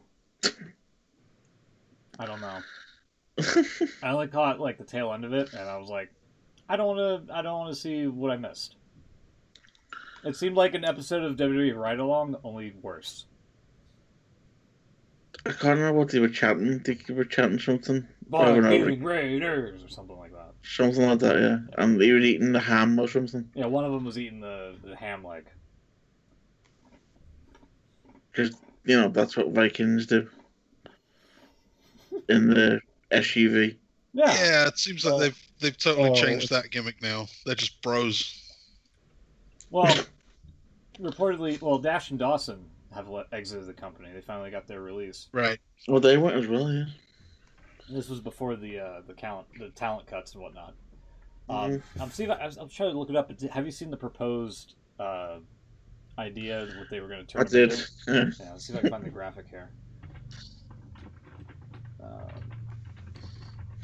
[SPEAKER 1] I don't know. I only caught like the tail end of it, and I was like, I don't want to see what I missed. It seemed like an episode of WWE Ride Along, only worse.
[SPEAKER 4] I can't remember what they were chanting. They were chanting something.
[SPEAKER 1] Viking Raiders or something like that.
[SPEAKER 4] Something like that, yeah. And they were eating the ham or something.
[SPEAKER 1] Yeah, one of them was eating the ham leg.
[SPEAKER 4] Because, that's what Vikings do. In the SUV.
[SPEAKER 2] Yeah, it seems like they've totally changed
[SPEAKER 3] it's-
[SPEAKER 2] that gimmick now. They're just bros.
[SPEAKER 1] Well, reportedly, Dash and Dawson have exited the company. They finally got their release.
[SPEAKER 2] Right.
[SPEAKER 4] Well, they went as well, yeah.
[SPEAKER 1] This was before the talent cuts and whatnot.
[SPEAKER 4] Mhm.
[SPEAKER 1] I'm trying to look it up. But have you seen the proposed idea of what they were going to turn?
[SPEAKER 4] I did.
[SPEAKER 1] Into?
[SPEAKER 4] Yeah.
[SPEAKER 1] Yeah, let's see if I can find the graphic here.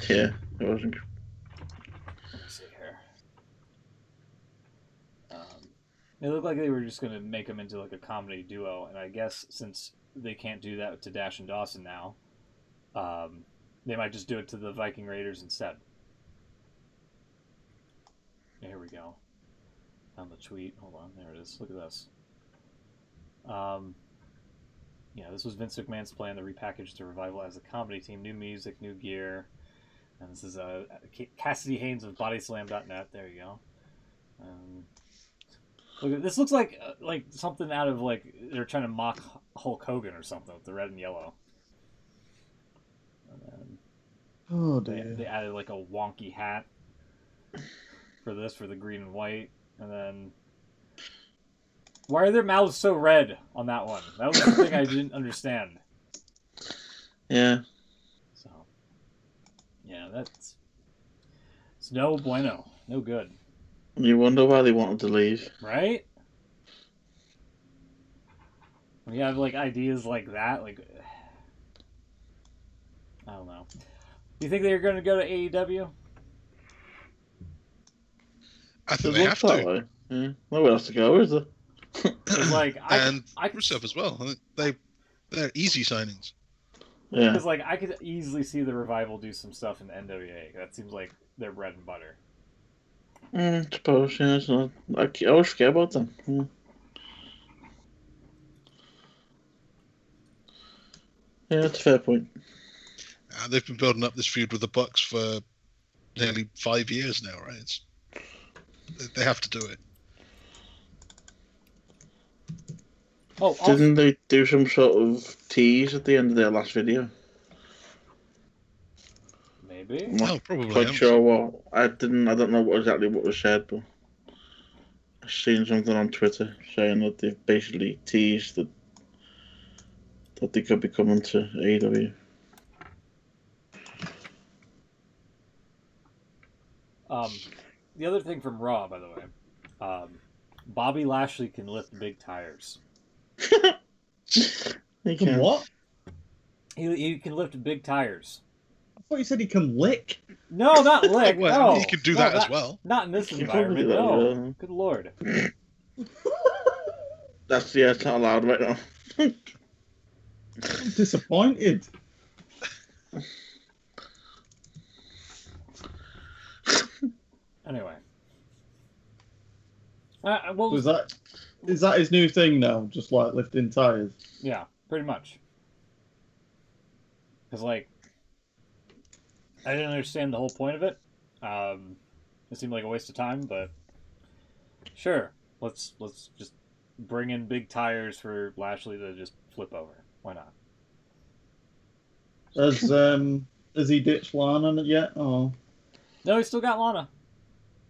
[SPEAKER 4] Yeah, it wasn't.
[SPEAKER 1] Let me see here. It looked like they were just going to make them into like a comedy duo, and I guess since they can't do that to Dash and Dawson now, they might just do it to the Viking Raiders instead. Here we go. Found the tweet. Hold on, there it is. Look at this. Yeah, this was Vince McMahon's plan to repackage the Revival as a comedy team. New music, new gear. And this is Cassidy Haynes of BodySlam.net. There you go. Look, this looks like something out of like they're trying to mock Hulk Hogan or something with the red and yellow. And then
[SPEAKER 3] Oh dear.
[SPEAKER 1] they added like a wonky hat for the green and white, and then why are their mouths so red on that one? That was the thing I didn't understand.
[SPEAKER 4] Yeah.
[SPEAKER 1] So yeah, it's no bueno, no good.
[SPEAKER 4] And you wonder why they wanted to leave.
[SPEAKER 1] right? When you have like ideas like that, like I don't know. Do you think they're going to go to AEW?
[SPEAKER 2] I think
[SPEAKER 4] It
[SPEAKER 2] they
[SPEAKER 4] looks
[SPEAKER 2] have
[SPEAKER 4] that
[SPEAKER 2] to.
[SPEAKER 4] way. Yeah. Nowhere else to go, is there?
[SPEAKER 1] Because like
[SPEAKER 2] And
[SPEAKER 1] I
[SPEAKER 2] Rusev as well. I think they're easy signings.
[SPEAKER 4] Yeah.
[SPEAKER 1] because like I could easily see the Revival do some stuff in the NWA. That seems like their bread and butter.
[SPEAKER 4] Suppose, yeah. So I always forget about them. Yeah, that's a fair point.
[SPEAKER 2] They've been building up this feud with the Bucks for nearly 5 years now, right? They have to do it.
[SPEAKER 1] Oh, also,
[SPEAKER 4] Didn't they do some sort of tease at the end of their last video?
[SPEAKER 1] maybe.
[SPEAKER 4] I'm not
[SPEAKER 2] Oh, probably.
[SPEAKER 4] quite
[SPEAKER 2] I haven't
[SPEAKER 4] sure
[SPEAKER 2] seen-
[SPEAKER 4] what I don't know exactly what was said, but I've seen something on Twitter saying that they've basically teased that they could be coming to AEW.
[SPEAKER 1] The other thing from Raw, by the way, Bobby Lashley can lift big tires.
[SPEAKER 4] They
[SPEAKER 3] Can
[SPEAKER 4] can.
[SPEAKER 3] what?
[SPEAKER 1] He can lift big tires.
[SPEAKER 3] I thought you said he can lick.
[SPEAKER 1] No, not lick.
[SPEAKER 2] Well,
[SPEAKER 1] no,
[SPEAKER 2] he can do
[SPEAKER 1] No,
[SPEAKER 2] that as
[SPEAKER 1] not-
[SPEAKER 2] well.
[SPEAKER 1] Not in this
[SPEAKER 4] He can probably
[SPEAKER 1] environment.
[SPEAKER 4] do that as
[SPEAKER 1] No,
[SPEAKER 4] well.
[SPEAKER 1] good lord.
[SPEAKER 4] It's not allowed right now.
[SPEAKER 3] I'm disappointed.
[SPEAKER 1] Anyway, well,
[SPEAKER 3] So is that his new thing now? Just like lifting tires?
[SPEAKER 1] yeah, pretty much. Because like, I didn't understand the whole point of it. It seemed like a waste of time, but sure, let's just bring in big tires for Lashley to just flip over. Why not?
[SPEAKER 3] Has he ditched Lana yet? Oh,
[SPEAKER 1] No, he's still got Lana.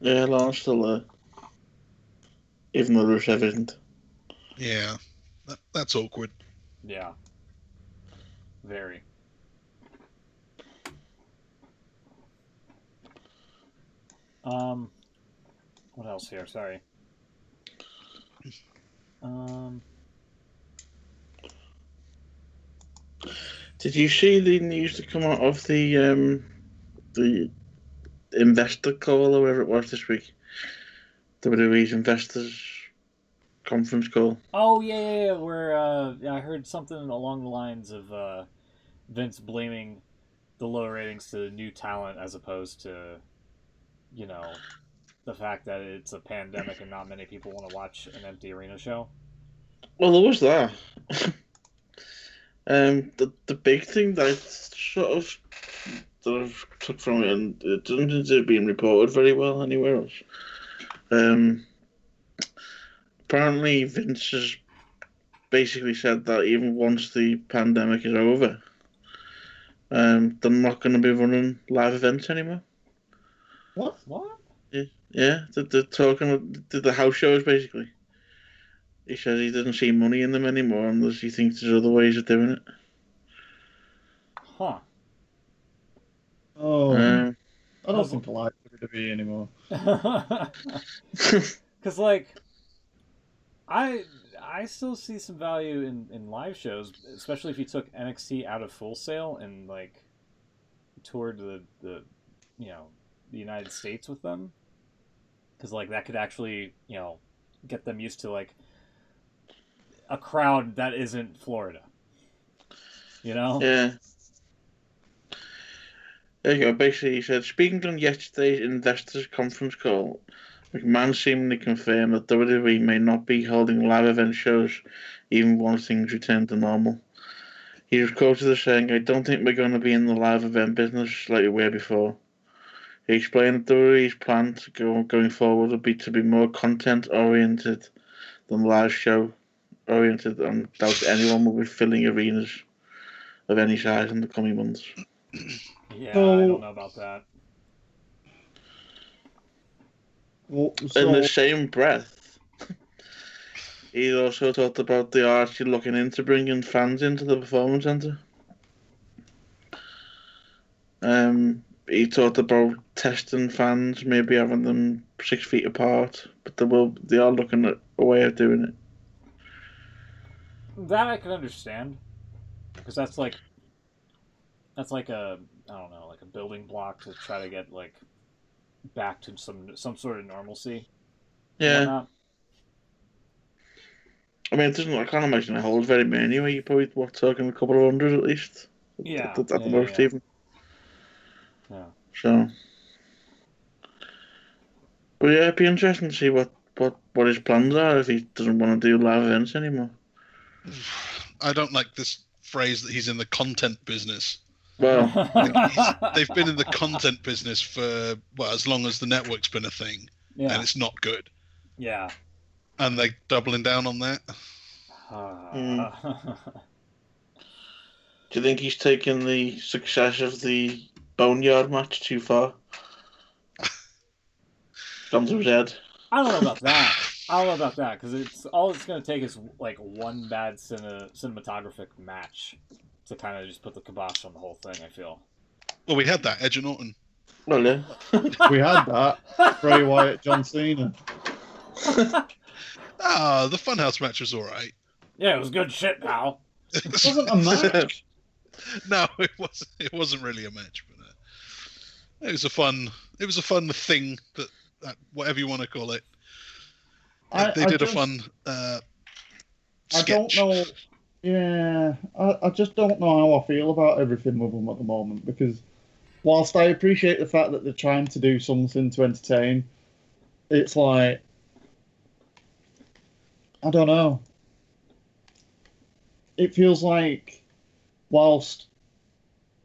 [SPEAKER 4] Yeah, Lana's still there. Even though Rusev isn't.
[SPEAKER 2] Yeah, that's awkward.
[SPEAKER 1] Yeah, very. What else here? Sorry.
[SPEAKER 4] Did you see the news to come out of the investor call or whatever it was this week? WWE's investors conference call.
[SPEAKER 1] Oh yeah. Where I heard something along the lines of Vince blaming the low ratings to new talent as opposed to, you know, the fact that it's a pandemic and not many people want to watch an empty arena show.
[SPEAKER 4] Well, there was that. The big thing that I sort of took from it, and it doesn't seem to be being reported very well anywhere else. Apparently, Vince has basically said that even once the pandemic is over, they're not going to be running live events anymore.
[SPEAKER 3] what?
[SPEAKER 1] What?
[SPEAKER 4] Yeah, they're talking the house shows basically. He says he doesn't see money in them anymore unless he thinks there's other ways of doing it.
[SPEAKER 1] Huh.
[SPEAKER 3] Oh,
[SPEAKER 4] Um,
[SPEAKER 3] I don't think I like WWE anymore.
[SPEAKER 1] Because like, I still see some value in live shows, especially if you took NXT out of Full Sail and like toured the you know, the United States with them, because like that could actually, you know, get them used to like a crowd that isn't Florida, you know.
[SPEAKER 4] yeah. There you go. Basically, he said, speaking on yesterday's investors conference call, McMahon seemingly confirmed that WWE may not be holding live event shows even once things return to normal. He was quoted as saying, I don't think we're going to be in the live event business like we were before. He explained that WWE's plan going forward would be to be more content-oriented than live show-oriented, and doubt anyone will be filling arenas of any size in the coming months.
[SPEAKER 1] Yeah,
[SPEAKER 3] So-
[SPEAKER 1] I don't know about that.
[SPEAKER 3] Well,
[SPEAKER 4] In
[SPEAKER 3] so,
[SPEAKER 4] the same breath, he also talked about they are actually looking into bringing fans into the performance centre. he talked about testing fans, maybe having them 6 feet apart, but they are looking at a way of doing it.
[SPEAKER 1] That I can understand, because that's like a, I don't know, like a building block to try to get like back to some sort of normalcy and
[SPEAKER 4] Yeah,
[SPEAKER 1] whatnot.
[SPEAKER 4] I mean, it doesn't. I can't imagine it holds very many. Anyway, you probably talking a couple of hundred at least,
[SPEAKER 1] Yeah,
[SPEAKER 4] at the most even.
[SPEAKER 1] Yeah.
[SPEAKER 4] So, but yeah, it'd be interesting to see what his plans are if he doesn't want to do live events anymore.
[SPEAKER 2] I don't like this phrase that he's in the content business.
[SPEAKER 4] Well,
[SPEAKER 2] They've been in the content business for as long as the network's been a thing,
[SPEAKER 1] Yeah.
[SPEAKER 2] and it's not good.
[SPEAKER 1] Yeah.
[SPEAKER 2] And they're doubling down on that.
[SPEAKER 4] do you think he's taken the success of the Boneyard match too far? Gone to his head.
[SPEAKER 1] I don't know about that. Because it's going to take is like one bad cinematographic match to kind of just put the kibosh on the whole thing. I feel.
[SPEAKER 2] Well, we had that Edge and Orton.
[SPEAKER 4] Well, yeah.
[SPEAKER 3] We had that. Bray Wyatt, John Cena.
[SPEAKER 2] The Funhouse match was all right.
[SPEAKER 1] Yeah, it was good shit, pal.
[SPEAKER 3] It wasn't a match.
[SPEAKER 2] No, it wasn't. It wasn't really a match, but it was a fun thing that whatever you want to call it. They did a fun sketch.
[SPEAKER 3] I don't know. Yeah, I just don't know how I feel about everything with them at the moment, because whilst I appreciate the fact that they're trying to do something to entertain, it's like, I don't know. It feels like whilst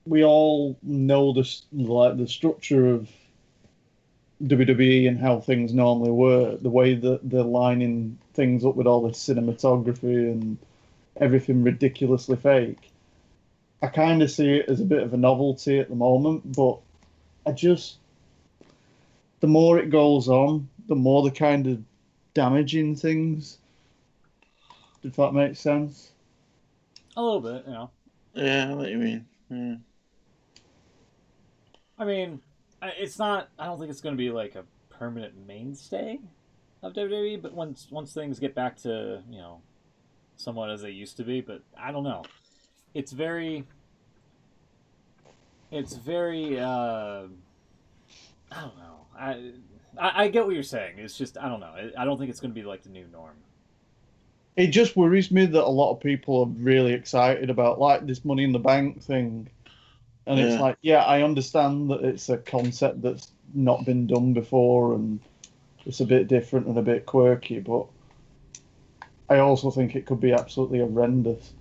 [SPEAKER 3] we all know the structure of WWE and how things normally were, the way that they're lining things up with all this cinematography and everything ridiculously fake, I kind of see it as a bit of a novelty at the moment, but the more it goes on, the more they're kind of damaging things, if that makes sense.
[SPEAKER 1] A little bit, you know.
[SPEAKER 4] Yeah, I know what you mean. Yeah.
[SPEAKER 1] I mean, it's not. I don't think it's going to be like a permanent mainstay of WWE. But once things get back to somewhat as they used to be, but I don't know. It's very. I don't know. I get what you're saying. It's just I don't know. I don't think it's going to be like the new norm.
[SPEAKER 3] It just worries me that a lot of people are really excited about like this Money in the Bank thing. And it's like, yeah, I understand that it's a concept that's not been done before and it's a bit different and a bit quirky, but I also think it could be absolutely horrendous.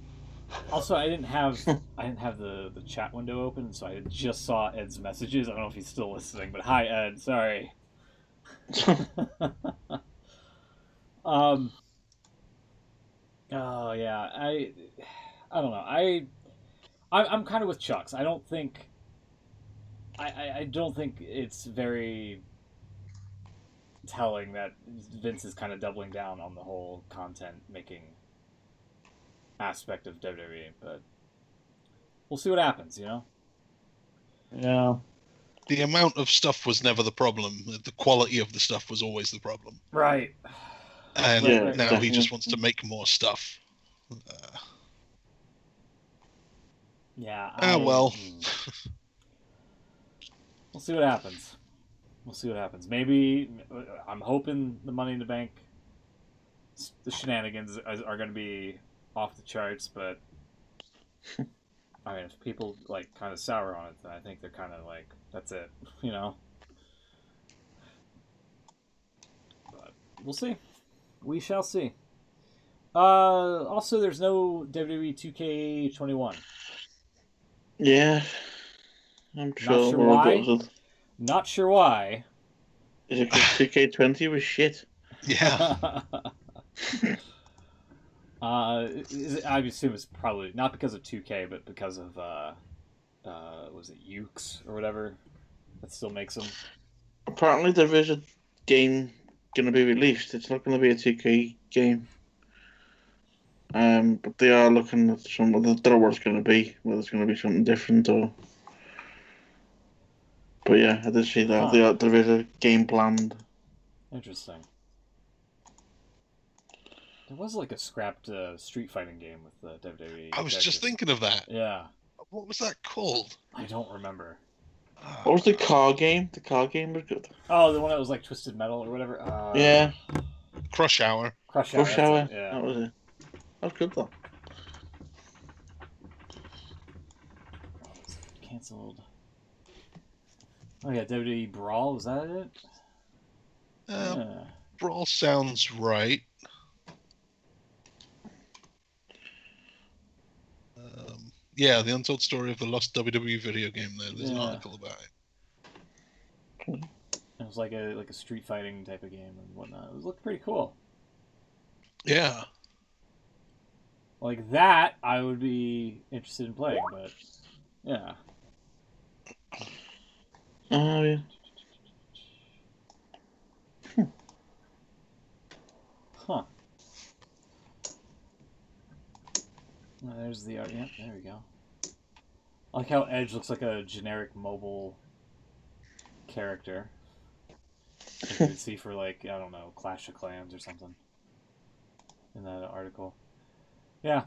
[SPEAKER 1] Also, I didn't have the chat window open, so I just saw Ed's messages. I don't know if he's still listening, but hi Ed, sorry. Oh yeah, I don't know. I'm kind of with Chucks. I don't think it's very telling that Vince is kind of doubling down on the whole content making aspect of WWE, but we'll see what happens,
[SPEAKER 3] Yeah.
[SPEAKER 2] The amount of stuff was never the problem. The quality of the stuff was always the problem.
[SPEAKER 1] Right.
[SPEAKER 2] And
[SPEAKER 4] Yeah,
[SPEAKER 2] now
[SPEAKER 4] definitely.
[SPEAKER 2] he just wants to make more stuff.
[SPEAKER 1] Yeah.
[SPEAKER 2] Well.
[SPEAKER 1] We'll see what happens. Maybe I'm hoping the Money in the Bank, the shenanigans are going to be off the charts, but I mean, if people like kind of sour on it, then I think they're kind of like, that's it, But we'll see. We shall see. Also, there's no WWE 2K21.
[SPEAKER 4] Yeah. I'm sure.
[SPEAKER 1] Not sure why.
[SPEAKER 4] Is it because 2K20 was shit?
[SPEAKER 2] Yeah.
[SPEAKER 1] I assume it's probably not because of 2K, but because of was it Ukes or whatever that still makes them.
[SPEAKER 4] Apparently, there is a game going to be released. It's not going to be a 2K game. But they are looking at some of the. Don't know what it's going to be. Whether it's going to be something different or. But yeah, I did see that.
[SPEAKER 1] Huh.
[SPEAKER 4] There is a game planned.
[SPEAKER 1] Interesting. There was like a scrapped street fighting game with the WWE.
[SPEAKER 2] I was just
[SPEAKER 1] characters.
[SPEAKER 2] thinking of that.
[SPEAKER 1] Yeah,
[SPEAKER 2] What was that called?
[SPEAKER 1] I don't remember.
[SPEAKER 4] What was the car game? The car game was good.
[SPEAKER 1] Oh, the one that was like Twisted Metal or whatever.
[SPEAKER 4] Yeah,
[SPEAKER 2] Crush Hour.
[SPEAKER 1] Crush Hour.
[SPEAKER 4] Rush
[SPEAKER 1] that's
[SPEAKER 4] Hour.
[SPEAKER 1] it, yeah.
[SPEAKER 4] That was it. That was good though.
[SPEAKER 1] Oh, it's canceled. Oh yeah, WWE Brawl, was that it? Yeah.
[SPEAKER 2] Brawl sounds right. Yeah, the untold story of the lost WWE video game. There's an
[SPEAKER 1] Yeah.
[SPEAKER 2] article about it.
[SPEAKER 1] It was like a street fighting type of game and whatnot. It looked pretty cool.
[SPEAKER 2] Yeah.
[SPEAKER 1] Like that, I would be interested in playing, but yeah.
[SPEAKER 4] Oh yeah.
[SPEAKER 1] Huh. Oh, there's the art. Yep, there we go. I like how Edge looks like a generic mobile character. Like you would see for like, I don't know, Clash of Clans or something. In that article. Yeah.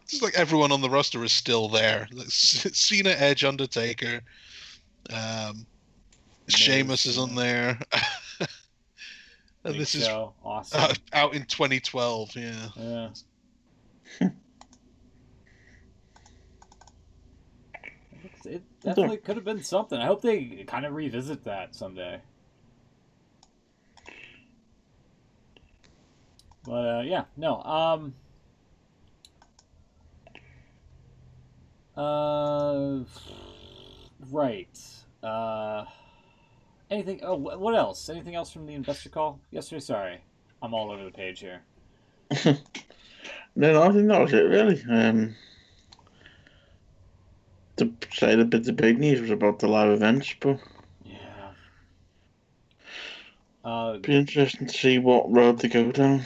[SPEAKER 2] It's like everyone on the roster is still there. Like Cena, Edge, Undertaker. Sheamus is on there. And
[SPEAKER 1] Big
[SPEAKER 2] this
[SPEAKER 1] Show,
[SPEAKER 2] is
[SPEAKER 1] awesome.
[SPEAKER 2] out in 2012. Yeah.
[SPEAKER 1] Yeah. It definitely could have been something. I hope they kind of revisit that someday. But yeah, no. Right. Anything? Oh, what else? Anything else from the investor call yesterday? Sorry, I'm all over the page here.
[SPEAKER 4] No, I think that was it really. To say the big news was about the live events, but
[SPEAKER 1] Yeah.
[SPEAKER 4] be interesting to see what road to go down.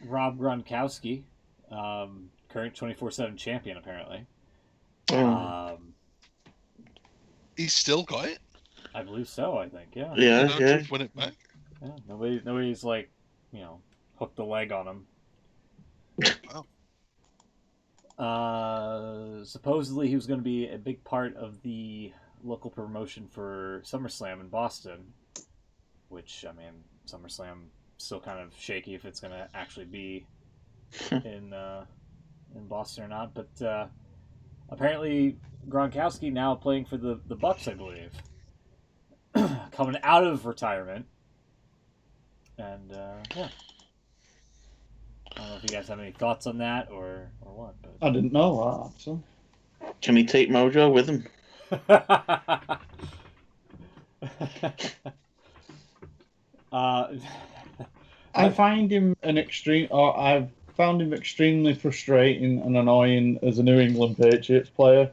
[SPEAKER 1] Rob Gronkowski, current 24/7 champion, apparently.
[SPEAKER 4] Oh.
[SPEAKER 2] He's still got it.
[SPEAKER 1] I believe so. I think, yeah.
[SPEAKER 4] Yeah,
[SPEAKER 2] Did
[SPEAKER 4] yeah.
[SPEAKER 2] Andrew win it back?
[SPEAKER 1] Yeah, nobody's like, hooked the leg on him. Supposedly he was going to be a big part of the local promotion for SummerSlam in Boston, which, I mean, SummerSlam still kind of shaky if it's going to actually be in Boston or not. But apparently Gronkowski now playing for the Bucks, I believe, coming out of retirement, and yeah. I don't know if you guys have any thoughts on that or what. But...
[SPEAKER 3] I didn't know that, actually.
[SPEAKER 4] Can he take Mojo with him?
[SPEAKER 3] I find him I've found him extremely frustrating and annoying as a New England Patriots player.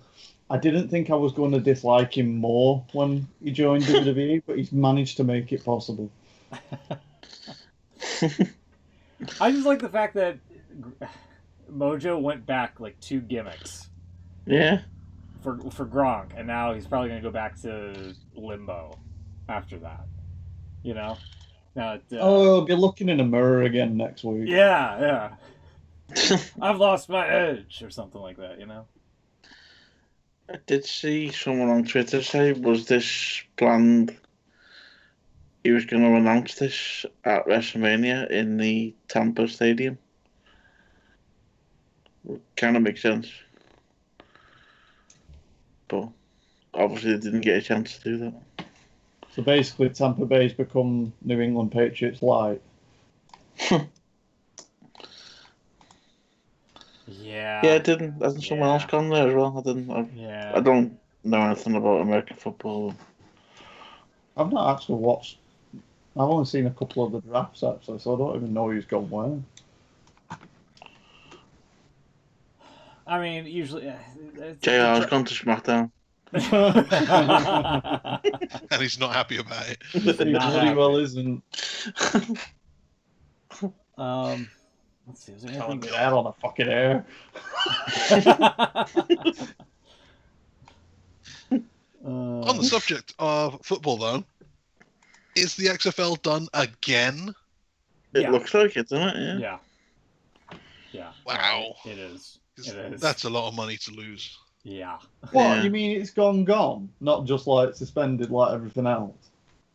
[SPEAKER 3] I didn't think I was going to dislike him more when he joined WWE, but he's managed to make it possible.
[SPEAKER 1] I just like the fact that Mojo went back like 2 gimmicks.
[SPEAKER 4] Yeah.
[SPEAKER 1] For Gronk, and now he's probably going to go back to Limbo after that. Now
[SPEAKER 3] I'll be looking in a mirror again next week.
[SPEAKER 1] Yeah. I've lost my edge or something like that.
[SPEAKER 4] I did see someone on Twitter say, was this planned? He was going to announce this at WrestleMania in the Tampa Stadium. Kind of makes sense. But obviously they didn't get a chance to do that.
[SPEAKER 3] So basically Tampa Bay's become New England Patriots light.
[SPEAKER 1] Yeah.
[SPEAKER 4] Yeah, it didn't. Hasn't someone else gone there as well? I don't know anything about American football.
[SPEAKER 3] I've not actually watched. I've only seen a couple of the drafts actually, so I don't even know who's gone where.
[SPEAKER 1] I mean, usually.
[SPEAKER 4] JR's gone to SmackDown.
[SPEAKER 2] And he's not happy about it.
[SPEAKER 3] He
[SPEAKER 1] Not
[SPEAKER 3] bloody
[SPEAKER 1] happy.
[SPEAKER 3] well isn't.
[SPEAKER 1] Let's see. Is there
[SPEAKER 3] Can't
[SPEAKER 1] anything?
[SPEAKER 3] get out on the fucking air.
[SPEAKER 2] On the subject of football, though, is the XFL done again?
[SPEAKER 4] It
[SPEAKER 1] Yeah.
[SPEAKER 4] looks like it, doesn't it?
[SPEAKER 1] Yeah. Yeah.
[SPEAKER 2] Wow.
[SPEAKER 1] It is.
[SPEAKER 2] 'Cause
[SPEAKER 1] It is.
[SPEAKER 2] That's a lot of money to lose.
[SPEAKER 1] Yeah.
[SPEAKER 3] What,
[SPEAKER 4] Yeah.
[SPEAKER 3] you mean it's gone? Not just like suspended like everything else?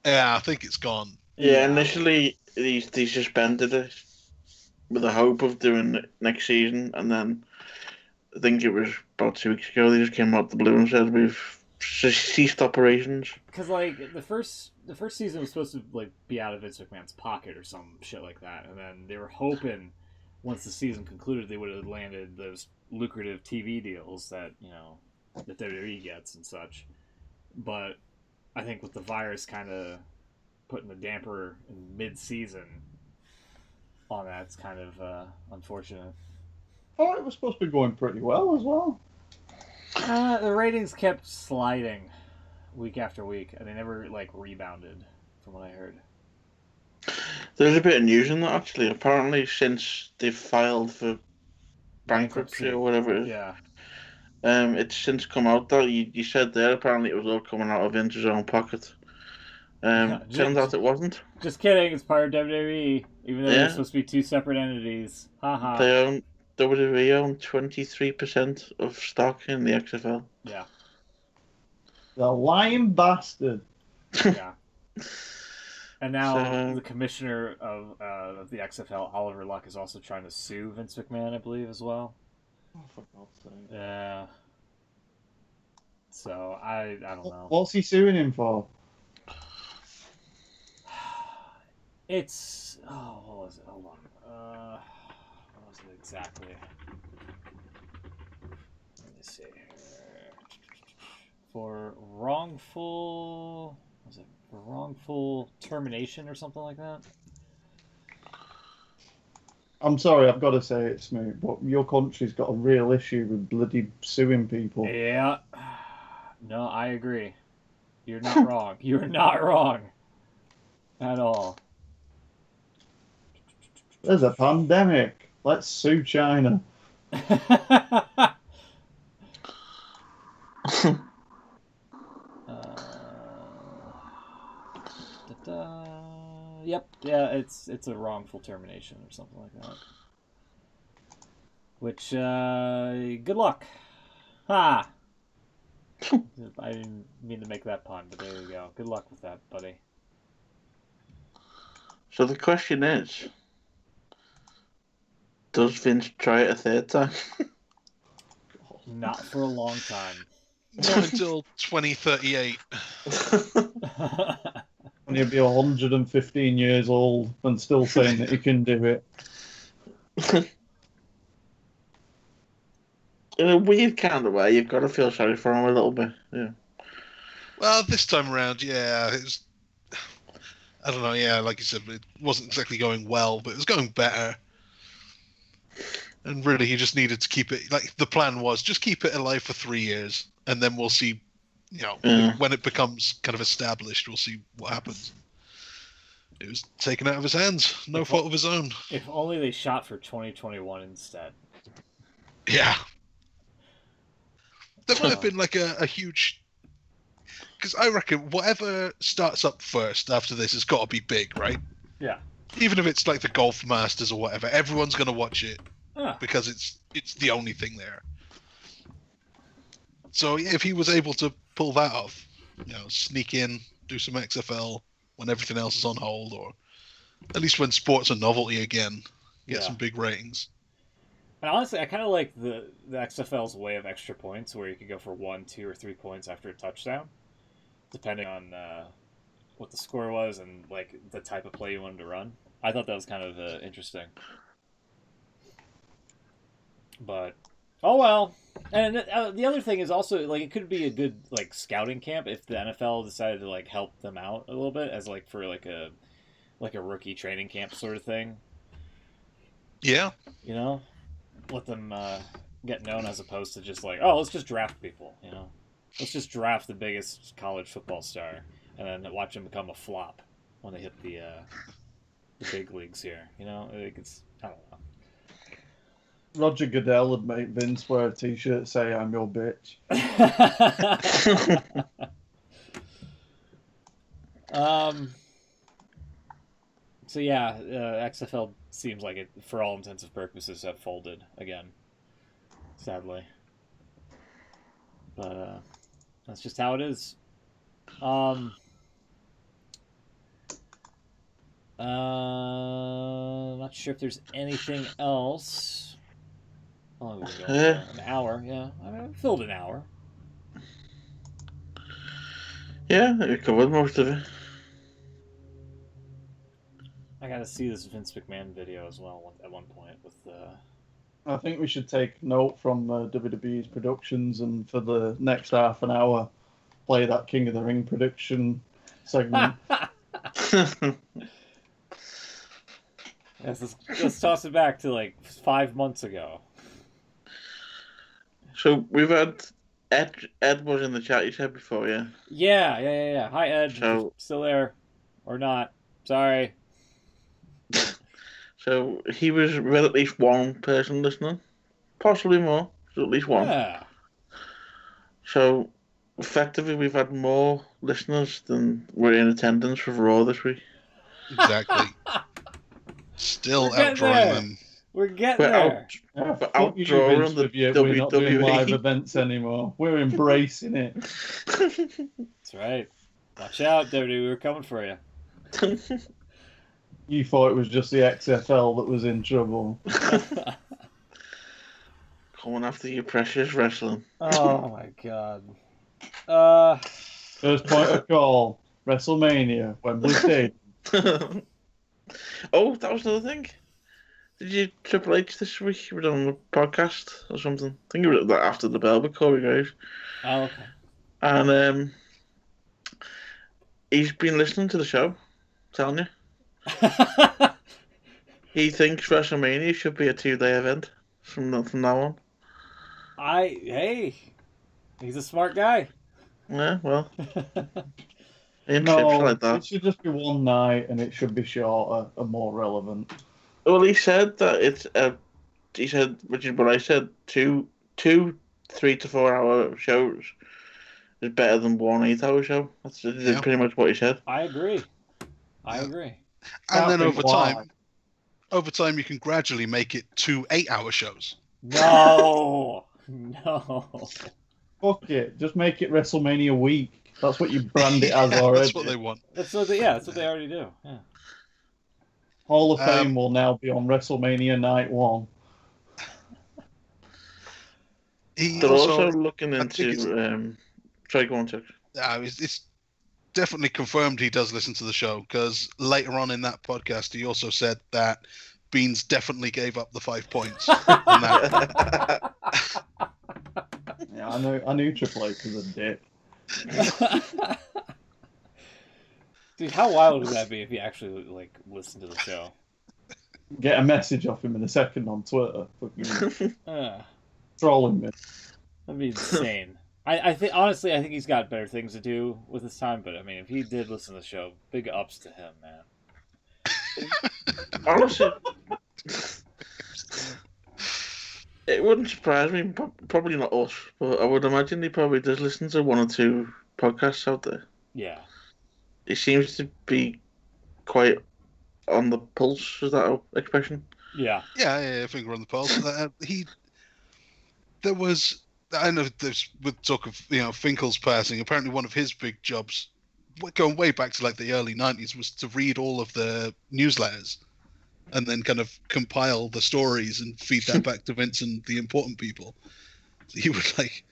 [SPEAKER 2] Yeah, I think it's gone.
[SPEAKER 4] Yeah, initially they suspended it with the hope of doing it next season, and then I think it was about 2 weeks ago they just came out the blue and said we've ceased operations.
[SPEAKER 1] Because like the first season was supposed to like be out of Vince McMahon's pocket or some shit like that, and then they were hoping once the season concluded they would have landed those lucrative TV deals that that WWE gets and such. But I think with the virus kind of putting the damper in mid-season on that, it's kind of unfortunate.
[SPEAKER 3] Oh, it was supposed to be going pretty well as well.
[SPEAKER 1] The ratings kept sliding week after week, and they never like rebounded, from what I heard.
[SPEAKER 4] There's a bit of news in that actually. Apparently, since they've filed for bankruptcy or whatever it is,
[SPEAKER 1] Yeah.
[SPEAKER 4] it's since come out that you said there. Apparently, it was all coming out of Vince's own pocket. Turns out it wasn't.
[SPEAKER 1] Just kidding. It's part of WWE, even though they're
[SPEAKER 4] Yeah.
[SPEAKER 1] supposed to be two separate entities. Haha.
[SPEAKER 4] WWE own 23% of stock in the XFL.
[SPEAKER 1] Yeah.
[SPEAKER 3] The lying bastard.
[SPEAKER 1] Yeah. And now
[SPEAKER 4] So-
[SPEAKER 1] the commissioner of the XFL, Oliver Luck, is also trying to sue Vince McMahon, I believe, as well.
[SPEAKER 3] Oh, for God's sake.
[SPEAKER 1] Yeah. So I don't know.
[SPEAKER 3] What's he suing him for?
[SPEAKER 1] It's what was it? Hold on. What was it exactly? Let me see here. For wrongful termination or something like that.
[SPEAKER 3] I'm sorry, I've got to say it, Smoot, but your country's got a real issue with bloody suing people.
[SPEAKER 1] Yeah. No, I agree. You're not wrong. You're not wrong. At all.
[SPEAKER 3] There's a pandemic. Let's sue China.
[SPEAKER 1] Yep. Yeah, it's a wrongful termination or something like that. Which, good luck. Ha! I didn't mean to make that pun, but there you go. Good luck with that, buddy.
[SPEAKER 4] So the question is, does Vince try it a third time?
[SPEAKER 1] Not for a long time.
[SPEAKER 2] Not until 2038.
[SPEAKER 3] And he'll be 115 years old and still saying that he can do it.
[SPEAKER 4] In a weird kind of way, you've got to feel sorry for him a little bit. Yeah.
[SPEAKER 2] Well, this time around, yeah, I don't know, yeah, like you said, it wasn't exactly going well, but it was going better. And really, he just needed to keep it, like, the plan was, just keep it alive for 3 years, and then we'll see, when it becomes kind of established, we'll see what happens. It was taken out of his hands, no fault of his own.
[SPEAKER 1] If only they shot for 2021 instead.
[SPEAKER 2] Yeah. There might have been, like, a huge... Because I reckon whatever starts up first after this has got to be big, right?
[SPEAKER 1] Yeah.
[SPEAKER 2] Even if it's like the Golf Masters or whatever, everyone's going to watch it
[SPEAKER 1] Ah.
[SPEAKER 2] because it's the only thing there. So yeah, if he was able to pull that off, sneak in, do some XFL when everything else is on hold, or at least when sport's a novelty again, get some big ratings.
[SPEAKER 1] And honestly, I kind of like the XFL's way of extra points, where you could go for 1, 2, or 3 points after a touchdown, depending on what the score was and like the type of play you wanted to run. I thought that was kind of interesting. But oh well. And the other thing is also like it could be a good like scouting camp if the NFL decided to like help them out a little bit as like for like a rookie training camp sort of thing.
[SPEAKER 2] Yeah.
[SPEAKER 1] Let them get known as opposed to just like, oh, let's just draft people, Let's just draft the biggest college football star and then watch them become a flop when they hit the big leagues here, Like it's, I don't know.
[SPEAKER 3] Roger Goodell would make Vince wear a t-shirt say, "I'm your bitch."
[SPEAKER 1] So yeah, XFL seems like it, for all intents and purposes, have folded again. Sadly, but that's just how it is. Not sure if there's anything else. How long have we been going for? An hour, yeah. I mean, we filled an hour.
[SPEAKER 4] Yeah, we covered most of it.
[SPEAKER 1] I gotta see this Vince McMahon video as well at one point with
[SPEAKER 3] I think we should take note from WWE's productions and for the next half an hour, play that King of the Ring prediction segment.
[SPEAKER 1] Yes, let's toss it back to like 5 months ago.
[SPEAKER 4] So we've had Ed was in the chat, you said before, yeah?
[SPEAKER 1] Yeah. Hi, Ed.
[SPEAKER 4] So-
[SPEAKER 1] Still there. Or not. Sorry.
[SPEAKER 4] So he was with at least one person listening, possibly more, but at least one.
[SPEAKER 1] Yeah.
[SPEAKER 4] So effectively, we've had more listeners than were in attendance for Raw this week.
[SPEAKER 2] Exactly. Still
[SPEAKER 1] We're getting
[SPEAKER 2] outdrawing
[SPEAKER 1] there.
[SPEAKER 2] them.
[SPEAKER 1] We're getting
[SPEAKER 4] We're
[SPEAKER 1] there.
[SPEAKER 3] Yeah,
[SPEAKER 4] But
[SPEAKER 3] fuck you,
[SPEAKER 4] outdrawing
[SPEAKER 3] Vince,
[SPEAKER 4] the
[SPEAKER 3] with you. We're not doing
[SPEAKER 4] WWE.
[SPEAKER 3] live events anymore. We're embracing it.
[SPEAKER 1] That's right. Watch out, WWE. We're coming for you.
[SPEAKER 3] You thought it was just the XFL that was in trouble.
[SPEAKER 4] Coming after your precious wrestling.
[SPEAKER 1] Oh my god.
[SPEAKER 3] First point of call, WrestleMania, Wembley Stadium.
[SPEAKER 4] Oh, that was another thing. Did you Triple H this week? You were on the podcast or something. I think it was after the bell with Corey Graves.
[SPEAKER 1] Oh, okay.
[SPEAKER 4] And he's been listening to the show, telling you. He thinks WrestleMania should be a 2-day event from now on.
[SPEAKER 1] Hey, he's a smart guy.
[SPEAKER 4] Yeah, well, in
[SPEAKER 3] No,
[SPEAKER 4] trips like
[SPEAKER 3] it
[SPEAKER 4] that.
[SPEAKER 3] should just be one night and it should be shorter and more relevant.
[SPEAKER 4] Well, he said that it's he said, which is what I said, two 3 to 4 hour shows is better than one 8-hour show. That's pretty much what he said.
[SPEAKER 1] I agree.
[SPEAKER 2] Yeah. And
[SPEAKER 3] Can't
[SPEAKER 2] then
[SPEAKER 3] think why.
[SPEAKER 2] over time, you can gradually make it 2 8-hour shows.
[SPEAKER 1] No.
[SPEAKER 3] Fuck it, just make it WrestleMania week. That's what you brand it as
[SPEAKER 2] Yeah,
[SPEAKER 3] already.
[SPEAKER 2] That's what they want.
[SPEAKER 1] That's what they already do. Yeah.
[SPEAKER 3] Hall of Fame will now be on WrestleMania Night 1.
[SPEAKER 4] They're also looking
[SPEAKER 2] I think
[SPEAKER 4] into. Sorry, go on, Chuck.
[SPEAKER 2] It's definitely confirmed he does listen to the show because later on in that podcast, he also said that Beans definitely gave up the 5 points. on that.
[SPEAKER 3] Yeah, I knew Triple H was a dick.
[SPEAKER 1] Dude, how wild would that be if you actually like listen to the show?
[SPEAKER 3] Get a message off him in a second on Twitter. Fucking
[SPEAKER 1] Uh,
[SPEAKER 3] trolling me.
[SPEAKER 1] that'd be insane. I think honestly, I think he's got better things to do with his time. But I mean, if he did listen to the show, big ups to him, man.
[SPEAKER 4] Honestly, it wouldn't surprise me. Probably not us, but I would imagine he probably does listen to 1 or 2 podcasts out there.
[SPEAKER 1] Yeah.
[SPEAKER 4] He seems to be quite on the pulse. Is that an expression?
[SPEAKER 1] Yeah.
[SPEAKER 2] Yeah, finger on the pulse. There was, I know there's with talk of Finkel's passing. Apparently, one of his big jobs, going way back to like the early '90s, was to read all of the newsletters and then kind of compile the stories and feed that back to Vince and the important people. So he would like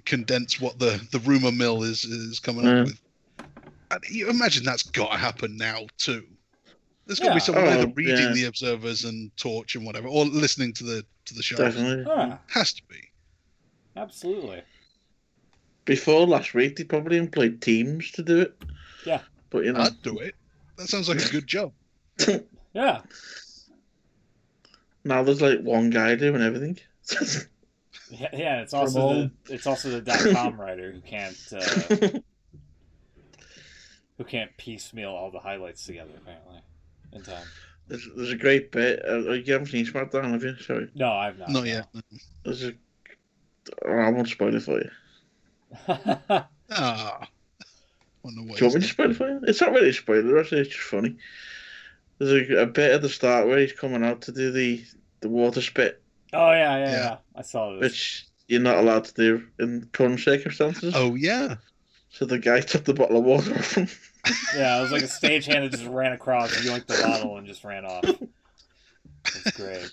[SPEAKER 2] condense what the rumor mill is coming up with. And you imagine that's got to happen now too. There's got to be someone either reading the Observers and Torch and whatever, or listening to the show.
[SPEAKER 4] Definitely.
[SPEAKER 1] Yeah.
[SPEAKER 2] Has to be.
[SPEAKER 1] Absolutely.
[SPEAKER 4] Before last week, they probably employed teams to do it.
[SPEAKER 1] Yeah.
[SPEAKER 4] But
[SPEAKER 2] I'd do it. That sounds like a good job.
[SPEAKER 1] Yeah.
[SPEAKER 4] Now there's like one guy doing everything.
[SPEAKER 1] Yeah. It's also the .com writer who can't piecemeal all the highlights together apparently in time.
[SPEAKER 4] There's a great bit. You haven't seen SmackDown, have you? Sorry.
[SPEAKER 1] No, I've not.
[SPEAKER 2] Not yet.
[SPEAKER 4] I won't spoil it for you.
[SPEAKER 2] Ah. On the way.
[SPEAKER 4] Do you want me to spoil it for you? It's not really a spoiler, actually, it's just funny. There's a bit at the start where he's coming out to do the water spit,
[SPEAKER 1] Oh yeah, yeah,
[SPEAKER 2] Yeah.
[SPEAKER 1] yeah. I saw this.
[SPEAKER 4] which you're not allowed to do in current circumstances.
[SPEAKER 2] Oh yeah.
[SPEAKER 4] So the guy took the bottle of water off him.
[SPEAKER 1] Yeah, it was like a stagehand that just ran across, yoinked the bottle, and just ran off. That's great.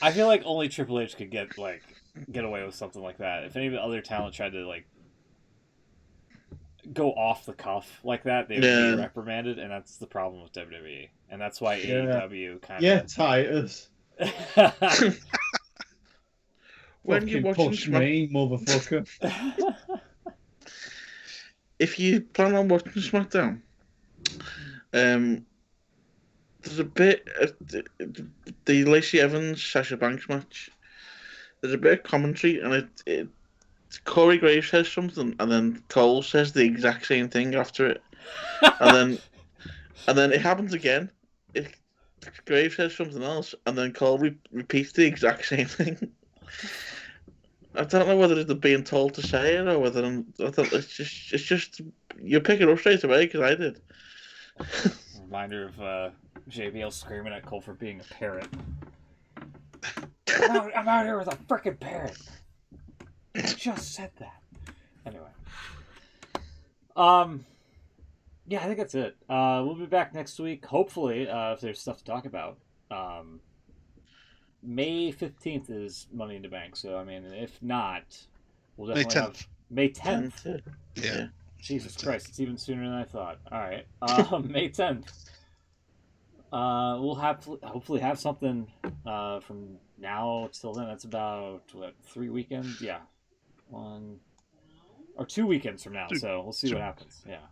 [SPEAKER 1] I feel like only Triple H could get away with something like that. If any other talent tried to go off the cuff like that, they would
[SPEAKER 4] Yeah.
[SPEAKER 1] be reprimanded, and that's the problem with WWE. And that's why
[SPEAKER 3] Yeah.
[SPEAKER 1] AEW kind
[SPEAKER 3] Yeah, Titus.
[SPEAKER 1] of
[SPEAKER 4] When you're
[SPEAKER 3] Fucking
[SPEAKER 4] watching
[SPEAKER 3] push me, motherfucker.
[SPEAKER 4] if you plan on watching SmackDown, there's a bit of the Lacey Evans Sasha Banks match. There's a bit of commentary, and it Corey Graves says something, and then Cole says the exact same thing after it, and then it happens again. Graves says something else, and then Cole repeats the exact same thing. I don't know whether they're being told to say it or whether I thought it's just you pick it up straight away because I did.
[SPEAKER 1] Reminder of JBL screaming at Cole for being a parrot. I'm out here with a frickin' parrot. I just said that. Anyway. Yeah, I think that's it. We'll be back next week, hopefully, if there's stuff to talk about. May 15th is Money in the Bank, so, I mean, if not, we'll
[SPEAKER 2] May
[SPEAKER 1] definitely
[SPEAKER 2] 10th.
[SPEAKER 1] have... May 10th?
[SPEAKER 2] Yeah.
[SPEAKER 1] Jesus Christ, it's even sooner than I thought. Alright, May 10th. We'll hopefully have something from now till then. That's about, 3 weekends? Yeah. 1 or 2 weekends from now, so we'll see what happens. Yeah.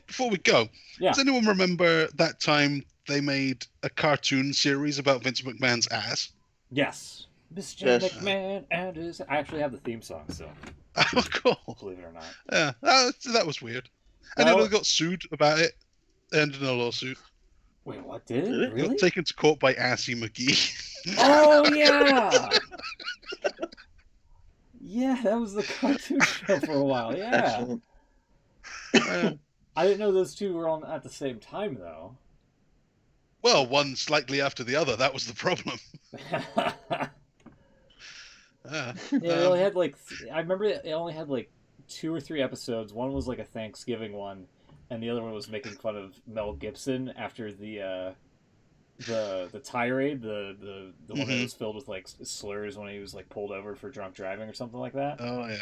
[SPEAKER 2] Before we go,
[SPEAKER 1] Yeah.
[SPEAKER 2] does anyone remember that time they made a cartoon series about Vince McMahon's ass?
[SPEAKER 1] Yes. Mr.
[SPEAKER 4] Yes.
[SPEAKER 1] McMahon and his... I actually have the theme song, so
[SPEAKER 2] Oh, cool.
[SPEAKER 1] believe it or not.
[SPEAKER 2] Yeah, that was weird. And
[SPEAKER 1] Well-
[SPEAKER 2] then they got sued about it. Ended in a lawsuit.
[SPEAKER 1] Wait, what? Did
[SPEAKER 4] Did
[SPEAKER 1] it?
[SPEAKER 4] it?
[SPEAKER 1] Really?
[SPEAKER 2] Got taken to court by Assy McGee.
[SPEAKER 1] Oh, yeah! Yeah, that was the cartoon show for a while, yeah.
[SPEAKER 4] Excellent.
[SPEAKER 1] I didn't know those two were on at the same time, though.
[SPEAKER 2] Well, one slightly after the other. That was the problem.
[SPEAKER 1] Yeah, they only had I remember it only had 2 or 3 episodes. One was a Thanksgiving one, and the other one was making fun of Mel Gibson after the tirade, the one that was filled with slurs when he was pulled over for drunk driving or something like that.
[SPEAKER 2] Oh yeah.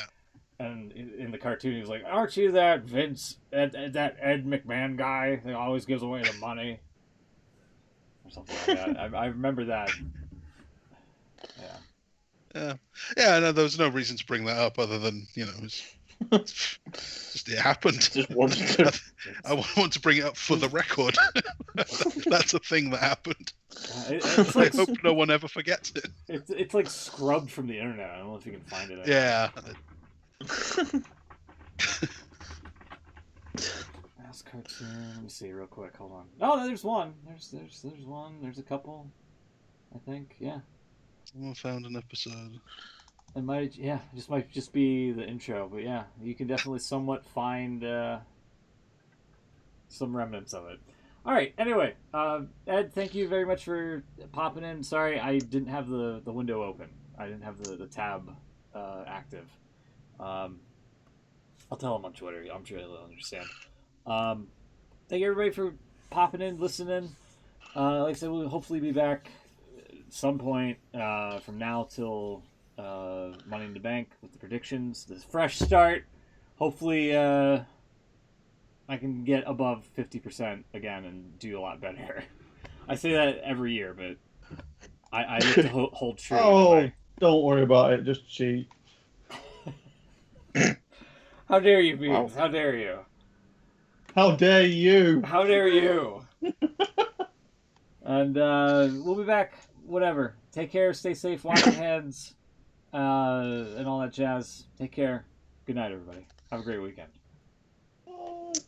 [SPEAKER 1] And in the cartoon, he was like, "Aren't you that that Ed McMahon guy that always gives away the money?" Or something like that. I remember that. Yeah.
[SPEAKER 2] Yeah. No, there was no reason to bring that up other than just it happened.
[SPEAKER 4] Just wanted to.
[SPEAKER 2] I want to bring it up for the record. That's a thing that happened.
[SPEAKER 1] It's
[SPEAKER 2] I hope no one ever forgets it.
[SPEAKER 1] it's scrubbed from the internet. I don't know if you can find it.
[SPEAKER 2] Yeah.
[SPEAKER 1] Last cartoon. Let me see real quick. Hold on. Oh, no, there's one. There's one. There's a couple. I think. Yeah.
[SPEAKER 2] Someone found an episode.
[SPEAKER 1] It might. Yeah. It might just be the intro. But yeah, you can definitely somewhat find some remnants of it. All right. Anyway, Ed, thank you very much for popping in. Sorry, I didn't have the window open. I didn't have the tab active. I'll tell him on Twitter. I'm sure he'll understand. Thank you everybody for popping in, listening. Like I said, we'll hopefully be back at some point from now till Money in the Bank with the predictions. This fresh start. Hopefully, I can get above 50% again and do a lot better. I say that every year, but I look to hold true.
[SPEAKER 3] Oh, don't worry about it. Just cheat.
[SPEAKER 1] How dare you, Beans?
[SPEAKER 4] Wow.
[SPEAKER 1] How dare you?
[SPEAKER 3] How dare you?
[SPEAKER 1] How dare you? And we'll be back. Whatever. Take care. Stay safe. Wash your hands. And all that jazz. Take care. Good night, everybody. Have a great weekend.